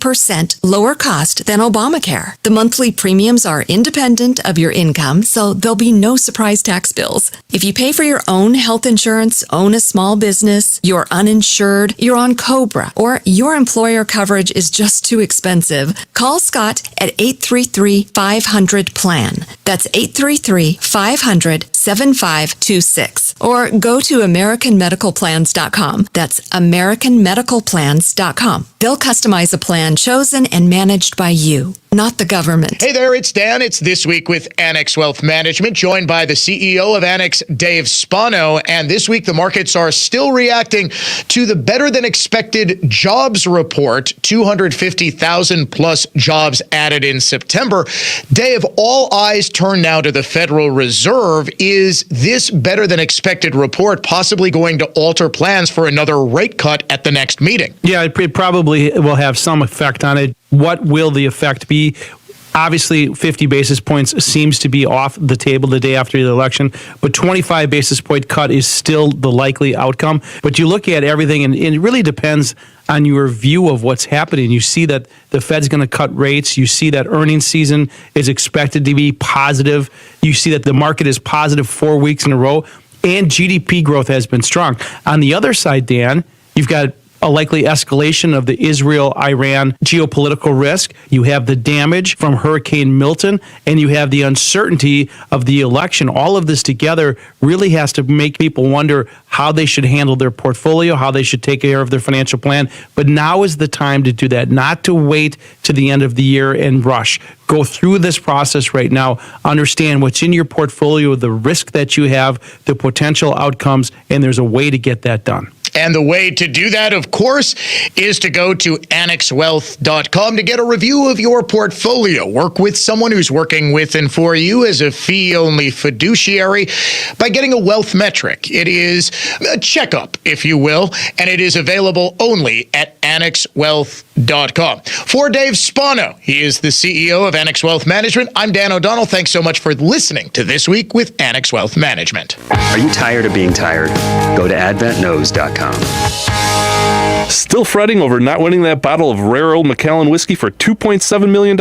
lower cost than Obamacare. The monthly premiums are independent of your income, so there'll be no surprise tax bills. If you pay for your own health insurance, own a small business, you're uninsured, you're on COBRA, or your employer coverage is just too expensive, call Scott at 833-500-PLAN. That's 833-500-7526. Or go to AmericanMedicalPlans.com. That's AmericanMedicalPlans.com. They'll customize a plan chosen and managed by you. not the government. Hey there, it's Dan. It's This Week with Annex Wealth Management, joined by the CEO of Annex, Dave Spano. And this week, the markets are still reacting to the better-than-expected jobs report, 250,000 plus jobs added in September. Dave, all eyes turn now to the Federal Reserve. Is this better-than-expected report possibly going to alter plans for another rate cut at the next meeting? Yeah, it probably will have some effect on it. What will the effect be? Obviously, 50 basis points seems to be off the table the day after the election, but 25 basis point cut is still the likely outcome. But you look at everything, and it really depends on your view of what's happening. You see that the Fed's going to cut rates. You see that earnings season is expected to be positive. You see that the market is positive 4 weeks in a row, and GDP growth has been strong. On the other side, Dan, you've got a likely escalation of the Israel-Iran geopolitical risk. You have the damage from Hurricane Milton, and you have the uncertainty of the election. All of this together really has to make people wonder how they should handle their portfolio, how they should take care of their financial plan. But now is the time to do that, not to wait to the end of the year and rush. Go through this process right now. Understand what's in your portfolio, the risk that you have, the potential outcomes, and there's a way to get that done. And the way to do that, of course, is to go to annexwealth.com to get a review of your portfolio. Work with someone who's working with and for you as a fee-only fiduciary by getting a wealth metric. It is a checkup, if you will, and it is available only at annexwealth.com. For Dave Spano, he is the CEO of Annex Wealth Management. I'm Dan O'Donnell. Thanks so much for listening to This Week with Annex Wealth Management. Are you tired of being tired? Go to adventknows.com. Still fretting over not winning that bottle of rare old Macallan whiskey for $2.7 million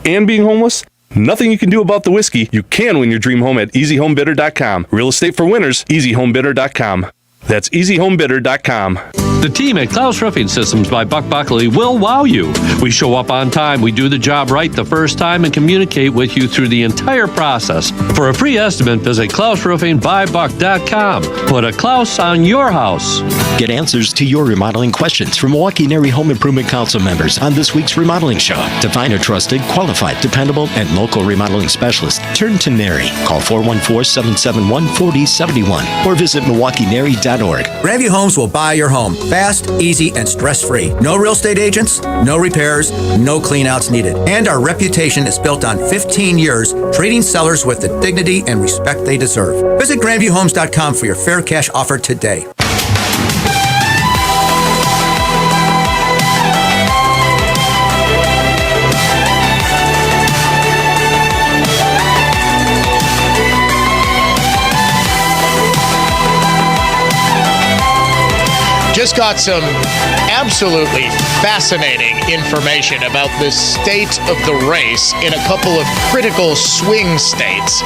and being homeless? Nothing you can do about the whiskey. You can win your dream home at easyhomebidder.com. Real estate for winners, easyhomebidder.com. That's easyhomebidder.com. The team at Klaus Roofing Systems by Buck Buckley will wow you. We show up on time, we do the job right the first time, and communicate with you through the entire process. For a free estimate, visit KlausRoofingByBuck.com. Put a Klaus on your house. Get answers to your remodeling questions from Milwaukee Neri Home Improvement Council members on this week's Remodeling Show. To find a trusted, qualified, dependable, and local remodeling specialist, turn to Neri. Call 414-771-4071 or visit MilwaukeeNeri.org. Grandview Homes will buy your home fast, easy, and stress-free. No real estate agents, no repairs, no cleanouts needed. And our reputation is built on 15 years treating sellers with the dignity and respect they deserve. Visit GrandviewHomes.com for your fair cash offer today. Just got some absolutely fascinating information about the state of the race in a couple of critical swing states.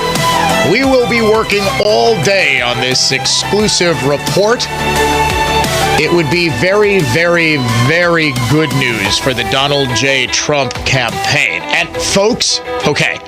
We will be working all day on this exclusive report. It would be very, very, very good news for the Donald J. Trump campaign. And folks, okay,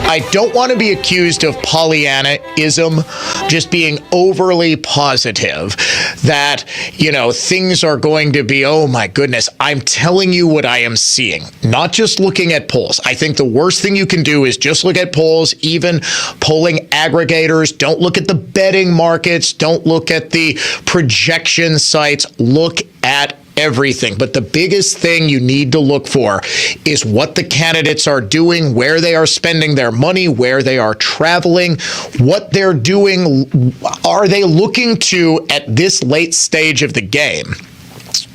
I don't want to be accused of Pollyanna-ism, just being overly positive that, you know, things are going to be, oh my goodness, I'm telling you what I am seeing, not just looking at polls. I think the worst thing you can do is just look at polls, even polling aggregators. Don't look at the betting markets. Don't look at the projection sites. Look at everything. But the biggest thing you need to look for is what the candidates are doing, where they are spending their money, where they are traveling, what they're doing. Are they looking to, at this late stage of the game,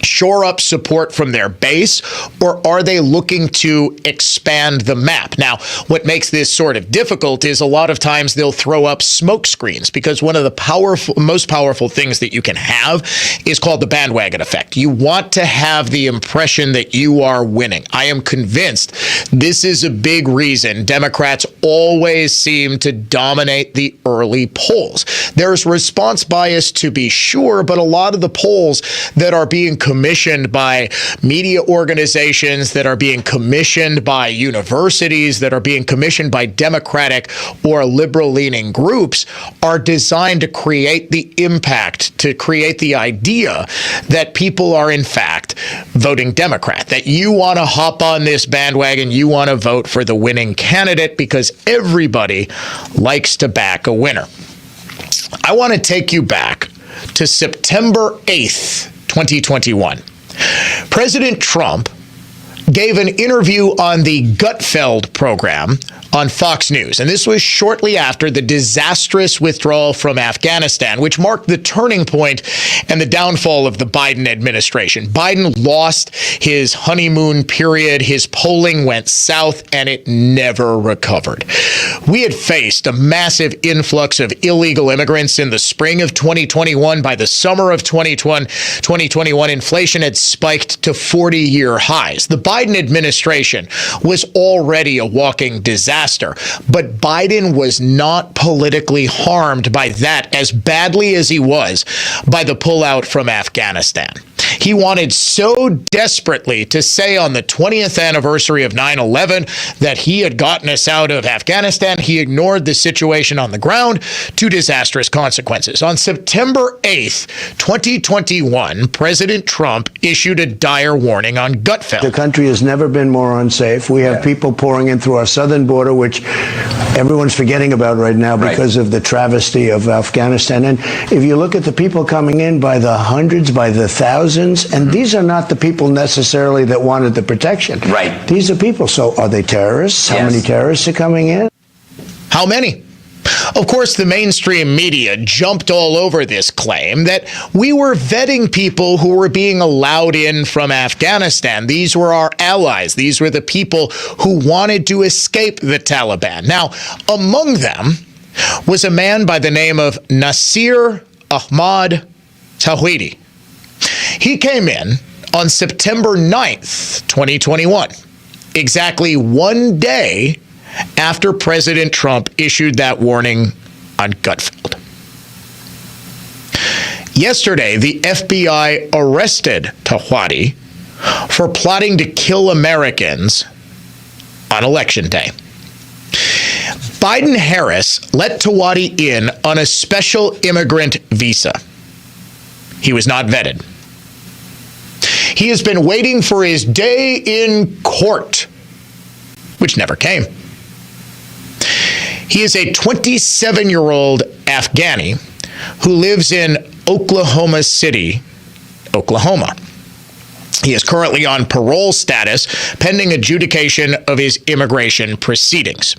shore up support from their base, or are they looking to expand the map? Now, what makes this sort of difficult is a lot of times they'll throw up smoke screens, because one of the most powerful things that you can have is called the bandwagon effect. You want to have the impression that you are winning. I am convinced this is a big reason Democrats always seem to dominate the early polls. There's response bias, to be sure, but a lot of the polls that are being commissioned by media organizations, that are being commissioned by universities, that are being commissioned by Democratic or liberal-leaning groups, are designed to create the impact, to create the idea that people are, in fact, voting Democrat, that you want to hop on this bandwagon, you want to vote for the winning candidate because everybody likes to back a winner. I want to take you back to September 8th, 2021. President Trump gave an interview on the Gutfeld program on Fox News. And this was shortly after the disastrous withdrawal from Afghanistan, which marked the turning point and the downfall of the Biden administration. Biden lost his honeymoon period. His polling went south, and it never recovered. We had faced a massive influx of illegal immigrants in the spring of 2021. By the summer of 2021, inflation had spiked to 40-year highs. The Biden administration was already a walking disaster. But Biden was not politically harmed by that as badly as he was by the pullout from Afghanistan. He wanted so desperately to say on the 20th anniversary of 9/11 that he had gotten us out of Afghanistan. He ignored the situation on the ground to disastrous consequences. On September 8th, 2021, President Trump issued a dire warning on Gutfeld. The country has never been more unsafe. We have people pouring in through our southern border, which everyone's forgetting about right now because of the travesty of Afghanistan. And if you look at the people coming in by the hundreds, by the thousands, and these are not the people necessarily that wanted the protection. Right. These are people. So are they terrorists? How many terrorists are coming in? How many? Of course, the mainstream media jumped all over this claim that we were vetting people who were being allowed in from Afghanistan. These were our allies. These were the people who wanted to escape the Taliban. Now, among them was a man by the name of Nasir Ahmad Tawhidi. He came in on September 9th, 2021, exactly one day after President Trump issued that warning on Gutfeld. Yesterday, the FBI arrested Tawhidi for plotting to kill Americans on Election Day. Biden-Harris let Tawhidi in on a special immigrant visa. He was not vetted. He has been waiting for his day in court, which never came. He is a 27-year-old Afghani who lives in Oklahoma City, Oklahoma. He is currently on parole status pending adjudication of his immigration proceedings.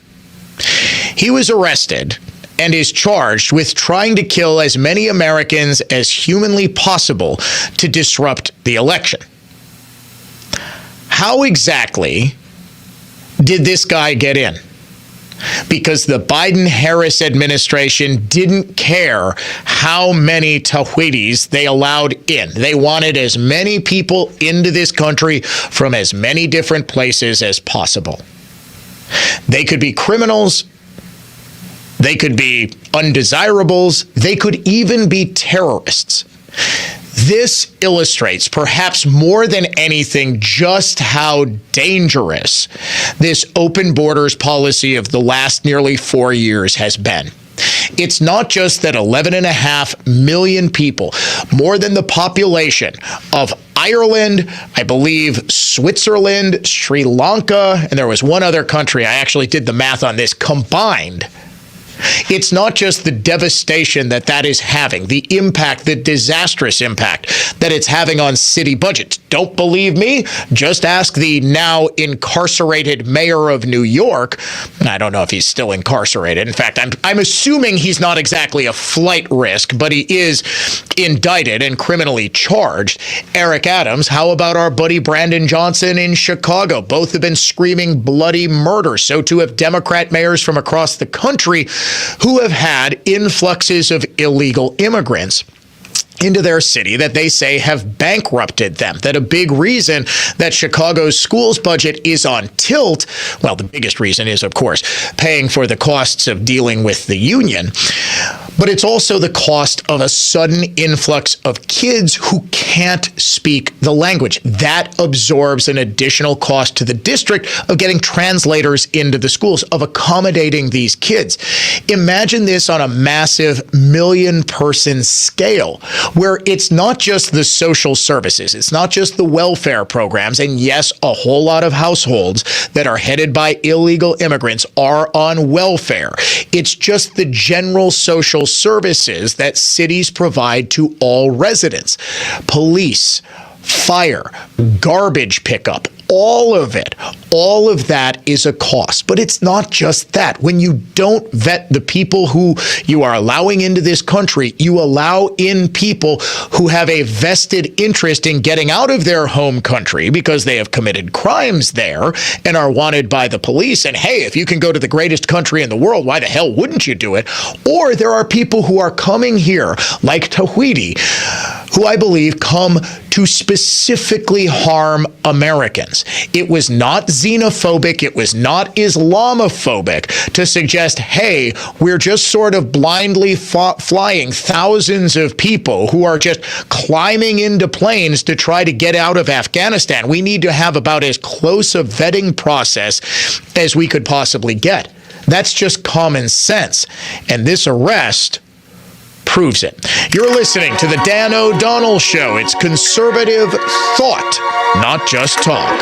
He was arrested and is charged with trying to kill as many Americans as humanly possible to disrupt the election. How exactly did this guy get in? Because the Biden-Harris administration didn't care how many Tawhidis they allowed in. They wanted as many people into this country from as many different places as possible. They could be criminals. They could be undesirables. They could even be terrorists. This illustrates, perhaps more than anything, just how dangerous this open borders policy of the last nearly 4 years has been. It's not just that 11.5 million people, more than the population of Ireland, I believe Switzerland, Sri Lanka, and there was one other country, I actually did the math on this, combined. It's not just the devastation that that is having, the impact, the disastrous impact that it's having on city budgets. Don't believe me? Just ask the now incarcerated mayor of New York. I don't know if he's still incarcerated. In fact, I'm assuming he's not exactly a flight risk, but he is indicted and criminally charged. Eric Adams, how about our buddy Brandon Johnson in Chicago? Both have been screaming bloody murder. So too have Democrat mayors from across the country who have had influxes of illegal immigrants into their city that they say have bankrupted them. That a big reason that Chicago's schools budget is on tilt, well, the biggest reason is, of course, paying for the costs of dealing with the union. But it's also the cost of a sudden influx of kids who can't speak the language. That absorbs an additional cost to the district of getting translators into the schools, of accommodating these kids. Imagine this on a massive million-person scale, where it's not just the social services, it's not just the welfare programs, and yes, a whole lot of households that are headed by illegal immigrants are on welfare. It's just the general social services that cities provide to all residents. Police, fire, garbage pickup, all of it, all of that is a cost. But it's not just that. When you don't vet the people who you are allowing into this country, you allow in people who have a vested interest in getting out of their home country because they have committed crimes there and are wanted by the police. And hey, if you can go to the greatest country in the world, why the hell wouldn't you do it? Or there are people who are coming here, like Tahiti, who I believe come to specifically harm Americans. It was not xenophobic, it was not Islamophobic to suggest, hey, we're just sort of blindly flying thousands of people who are just climbing into planes to try to get out of Afghanistan. We need to have about as close a vetting process as we could possibly get. That's just common sense. And this arrest proves it. You're listening to the Dan O'Donnell Show. It's conservative thought, not just talk.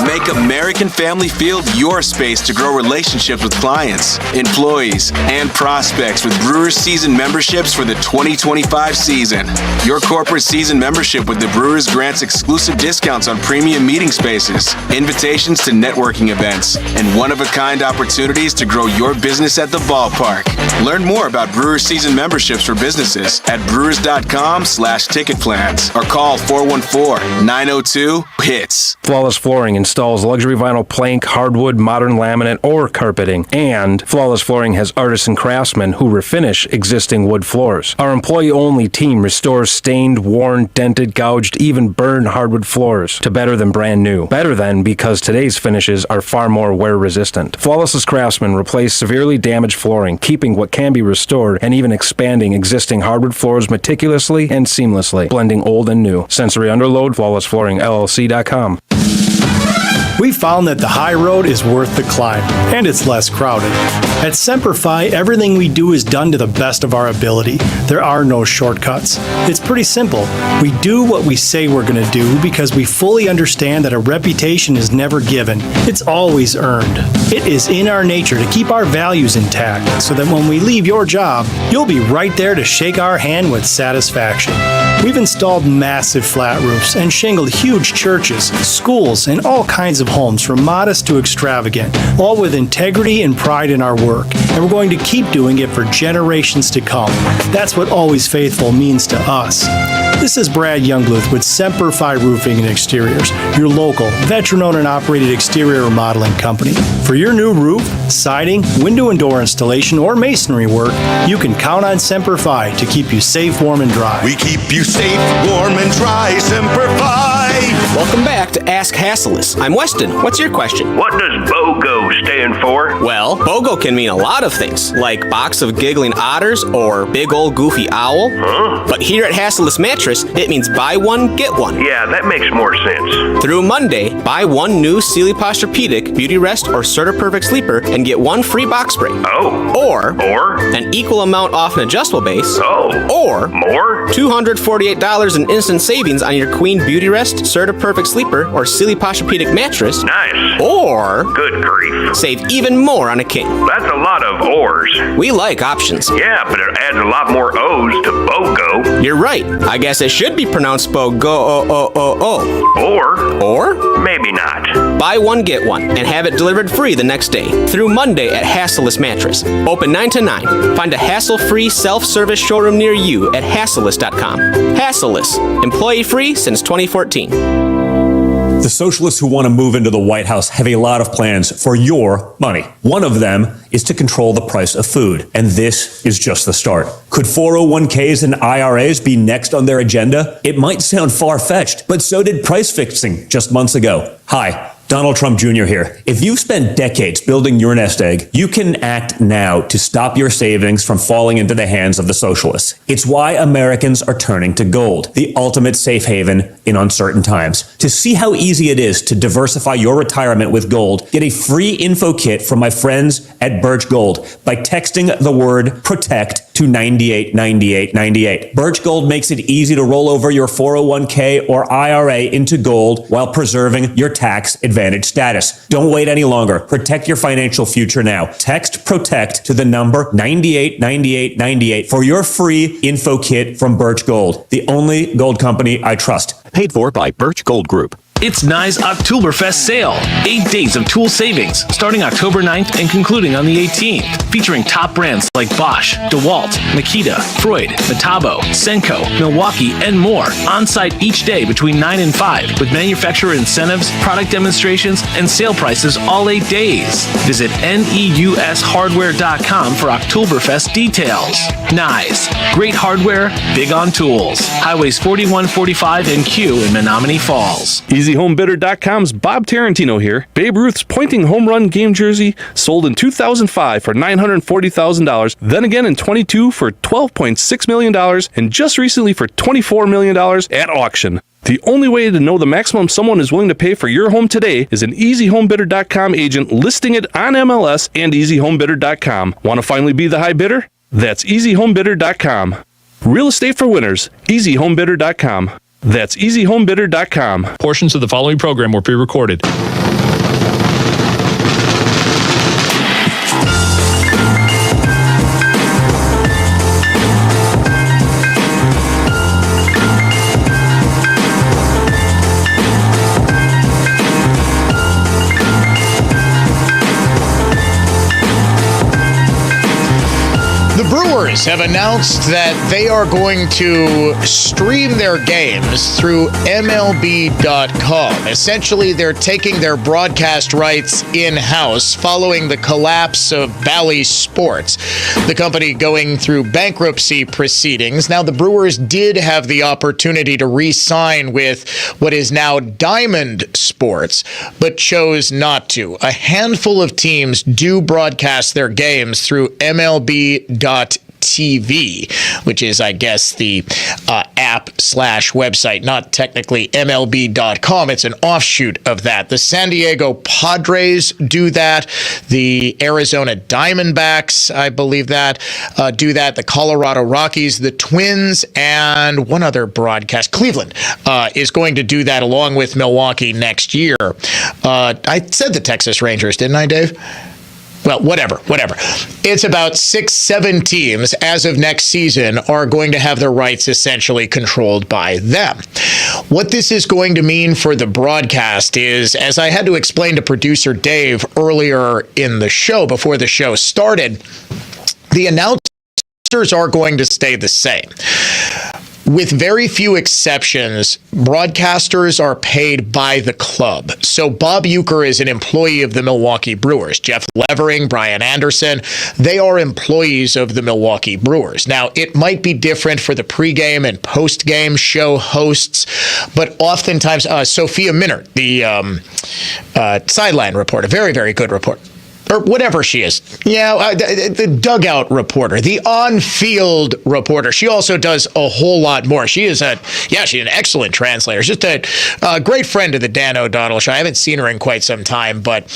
Make American Family Field your space to grow relationships with clients, employees, and prospects with Brewers season memberships for the 2025 season. Your corporate season membership with the Brewers grants exclusive discounts on premium meeting spaces, invitations to networking events, and one-of-a-kind opportunities to grow your business at the ballpark. Learn more about Brewers season memberships for businesses at brewers.com/ticket plans or call 414-902-HITS. Flawless Flooring installs luxury vinyl plank, hardwood, modern laminate, or carpeting. And Flawless Flooring has artisan craftsmen who refinish existing wood floors. Our employee-only team restores stained, worn, dented, gouged, even burned hardwood floors to better than brand new. Better than because today's finishes are far more wear-resistant. Flawless's craftsmen replace severely damaged flooring, keeping what can be restored and even expanding existing hardwood floors meticulously and seamlessly, blending old and new. Sensory Underload, FlawlessFlooringLLC.com. We found that the high road is worth the climb, and it's less crowded. At Semperfi, everything we do is done to the best of our ability. There are no shortcuts. It's pretty simple. We do what we say we're going to do because we fully understand that a reputation is never given. It's always earned. It is in our nature to keep our values intact so that when we leave your job, you'll be right there to shake our hand with satisfaction. We've installed massive flat roofs and shingled huge churches, schools, and all kinds of homes from modest to extravagant, all with integrity and pride in our work. And we're going to keep doing it for generations to come. That's what always faithful means to us. This is Brad Youngbluth with Semperfi Roofing and Exteriors, your local, veteran-owned and operated exterior remodeling company. For your new roof, siding, window and door installation, or masonry work, you can count on Semperfi to keep you safe, warm, and dry. We keep you safe, warm, and dry, Semperfi. Welcome back to Ask Hasselus. I'm Weston. What's your question? What does BOGO stand for? Well, BOGO can mean a lot of things, like box of giggling otters or big old goofy owl. Huh? But here at Hasselus Mattress, it means buy one, get one. Yeah, that makes more sense. Through Monday, buy one new Sealy Posturepedic, Beauty Rest, or Certa Perfect Sleeper and get one free box spring. Oh. Or an equal amount off an adjustable base. Oh. Or more? $248 in instant savings on your Queen Beauty Rest, Certa Perfect Sleeper, or Sealy Posturepedic mattress. Nice. Or good grief, save even more on a king. That's a lot of ors. We like options. Yeah, but it adds a lot more O's to BOGO. You're right. I guess it should be pronounced BOGO. Or maybe not. Buy one, get one, and have it delivered free the next day through Monday at Hasselus Mattress. Open 9 to 9. Find a hassle-free self-service showroom near you at Hasselus.com. Hasselus, employee-free since 2014. The socialists who want to move into the White House have a lot of plans for your money. One of them is to control the price of food, and this is just the start. Could 401ks and IRAs be next on their agenda? It might sound far-fetched, but so did price fixing just months ago. Hi, Donald Trump Jr. here. If you've spent decades building your nest egg, you can act now to stop your savings from falling into the hands of the socialists. It's why Americans are turning to gold, the ultimate safe haven in uncertain times. To see how easy it is to diversify your retirement with gold, get a free info kit from my friends at Birch Gold by texting the word PROTECT to 989898. Birch Gold makes it easy to roll over your 401k or IRA into gold while preserving your tax advantage status. Don't wait any longer. Protect your financial future now. Text PROTECT to the number 989898 for your free info kit from Birch Gold, the only gold company I trust. Paid for by Birch Gold Group. It's Nye's Oktoberfest sale. 8 days of tool savings, starting October 9th and concluding on the 18th. Featuring top brands like Bosch, DeWalt, Makita, Freud, Metabo, Senko, Milwaukee, and more. On-site each day between 9 and 5 with manufacturer incentives, product demonstrations, and sale prices all 8 days. Visit neushardware.com for Oktoberfest details. Nye's. Great hardware, big on tools. Highways 41, 45, and Q in Menominee Falls. EasyHomeBidder.com's Bob Tarantino here. Babe Ruth's pointing home run game jersey sold in 2005 for $940,000, then again in 22 for $12.6 million, and just recently for $24 million at auction. The only way to know the maximum someone is willing to pay for your home today is an EasyHomeBidder.com agent listing it on MLS and EasyHomeBidder.com. Want to finally be the high bidder? That's EasyHomeBidder.com. Real estate for winners. EasyHomeBidder.com. That's EasyHomeBidder.com. Portions of the following program were pre-recorded. The Brewers have announced that they are going to stream their games through MLB.com. Essentially, they're taking their broadcast rights in-house following the collapse of Bally Sports, the company going through bankruptcy proceedings. Now, the Brewers did have the opportunity to re-sign with what is now Diamond Sports, but chose not to. A handful of teams do broadcast their games through MLB.TV, which is, I guess, the app/website, not technically MLB.com. It's an offshoot of that. The San Diego Padres do that. The Arizona Diamondbacks, I believe that, do that. The Colorado Rockies, the Twins, and one other broadcast, Cleveland, is going to do that along with Milwaukee next year. I said the Texas Rangers, didn't I, Dave? Well, whatever. It's about 6-7 teams as of next season are going to have their rights essentially controlled by them. What this is going to mean for the broadcast is, as I had to explain to producer Dave earlier in the show, before the show started, the announcers are going to stay the same. With very few exceptions, broadcasters are paid by the club. So Bob Uecker is an employee of the Milwaukee Brewers. Jeff Levering, Brian Anderson, they are employees of the Milwaukee Brewers. Now, it might be different for the pregame and postgame show hosts, but oftentimes, Sophia Minnaert, the sideline reporter, very, very good reporter, or whatever she is. Yeah, the dugout reporter, the on-field reporter. She also does a whole lot more. She's an excellent translator. She's just a great friend of the Dan O'Donnell Show. I haven't seen her in quite some time, but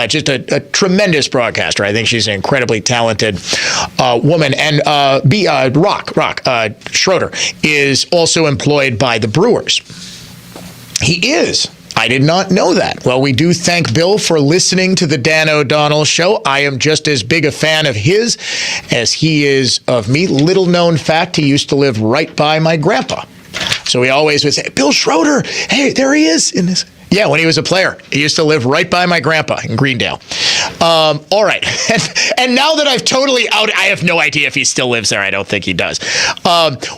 just a tremendous broadcaster. I think she's an incredibly talented woman. And Rock Schroeder is also employed by the Brewers. He is. I did not know that. Well, we do thank Bill for listening to the Dan O'Donnell Show. I am just as big a fan of his as he is of me. Little known fact, he used to live right by my grandpa. So we always would say, Bill Schroeder, hey, there he is. Yeah, when he was a player. He used to live right by my grandpa in Greendale. All right. And now that I've totally I have no idea if he still lives there. I don't think he does.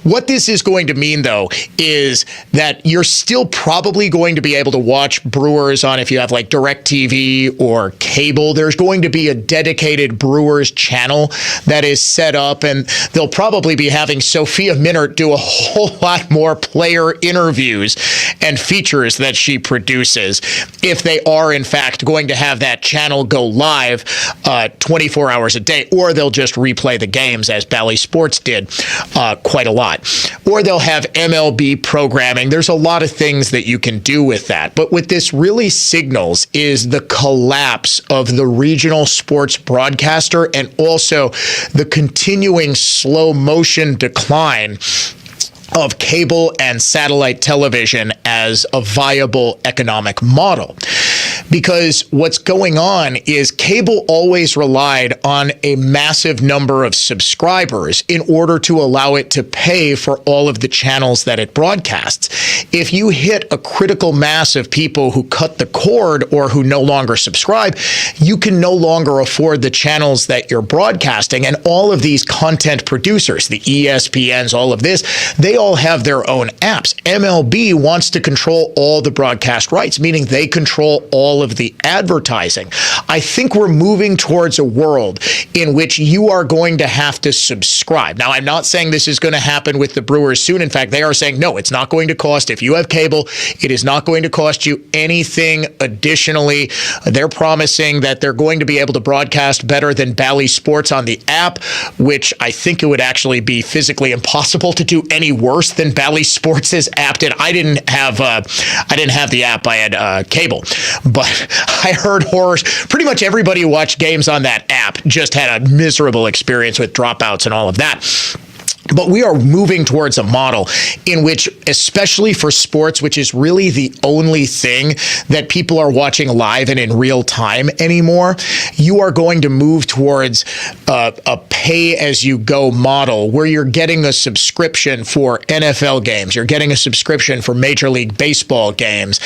What this is going to mean, though, is that you're still probably going to be able to watch Brewers on, if you have like DirecTV or cable. There's going to be a dedicated Brewers channel that is set up, and they'll probably be having Sophia Minnaert do a whole lot more player interviews and features that she produces if they are, in fact, going to have that channel go live 24 hours a day, or they'll just replay the games as Bally Sports did quite a lot. Or they'll have MLB programming. There's a lot of things that you can do with that. But what this really signals is the collapse of the regional sports broadcaster and also the continuing slow motion decline of cable and satellite television as a viable economic model. Because what's going on is cable always relied on a massive number of subscribers in order to allow it to pay for all of the channels that it broadcasts. If you hit a critical mass of people who cut the cord or who no longer subscribe, you can no longer afford the channels that you're broadcasting. And all of these content producers, the ESPNs, all of this, they all have their own apps. MLB wants to control all the broadcast rights, meaning they control all of the advertising. I think we're moving towards a world in which you are going to have to subscribe. Now, I'm not saying this is going to happen with the Brewers soon. In fact, they are saying, no, it's not going to cost. If you have cable, it is not going to cost you anything additionally. They're promising that they're going to be able to broadcast better than Bally Sports on the app, which I think it would actually be physically impossible to do any worse than Bally Sports' app did. I didn't have the app. I had cable, but I heard horrors. Pretty much everybody who watched games on that app just had a miserable experience with dropouts and all of that. But we are moving towards a model in which, especially for sports, which is really the only thing that people are watching live and in real time anymore, you are going to move towards a pay-as-you-go model where you're getting a subscription for NFL games, you're getting a subscription for Major League Baseball games,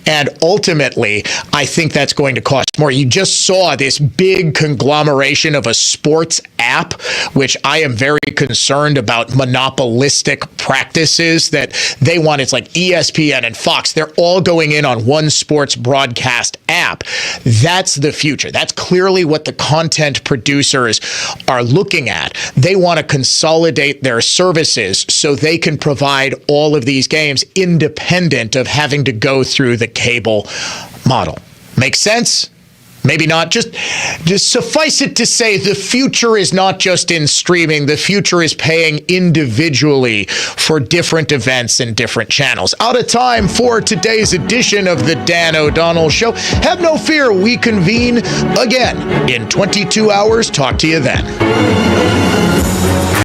and ultimately, I think that's going to cost more. You just saw this big conglomeration of a sports app, which I am very concerned about monopolistic practices that they want. It's like ESPN and Fox. They're all going in on one sports broadcast app. That's the future. That's clearly what the content producers are looking at. They want to consolidate their services so they can provide all of these games independent of having to go through the cable model. Make sense? Maybe not. Just suffice it to say the future is not just in streaming. The future is paying individually for different events and different channels. Out of time for today's edition of the Dan O'Donnell Show. Have no fear. We convene again in 22 hours. Talk to you then.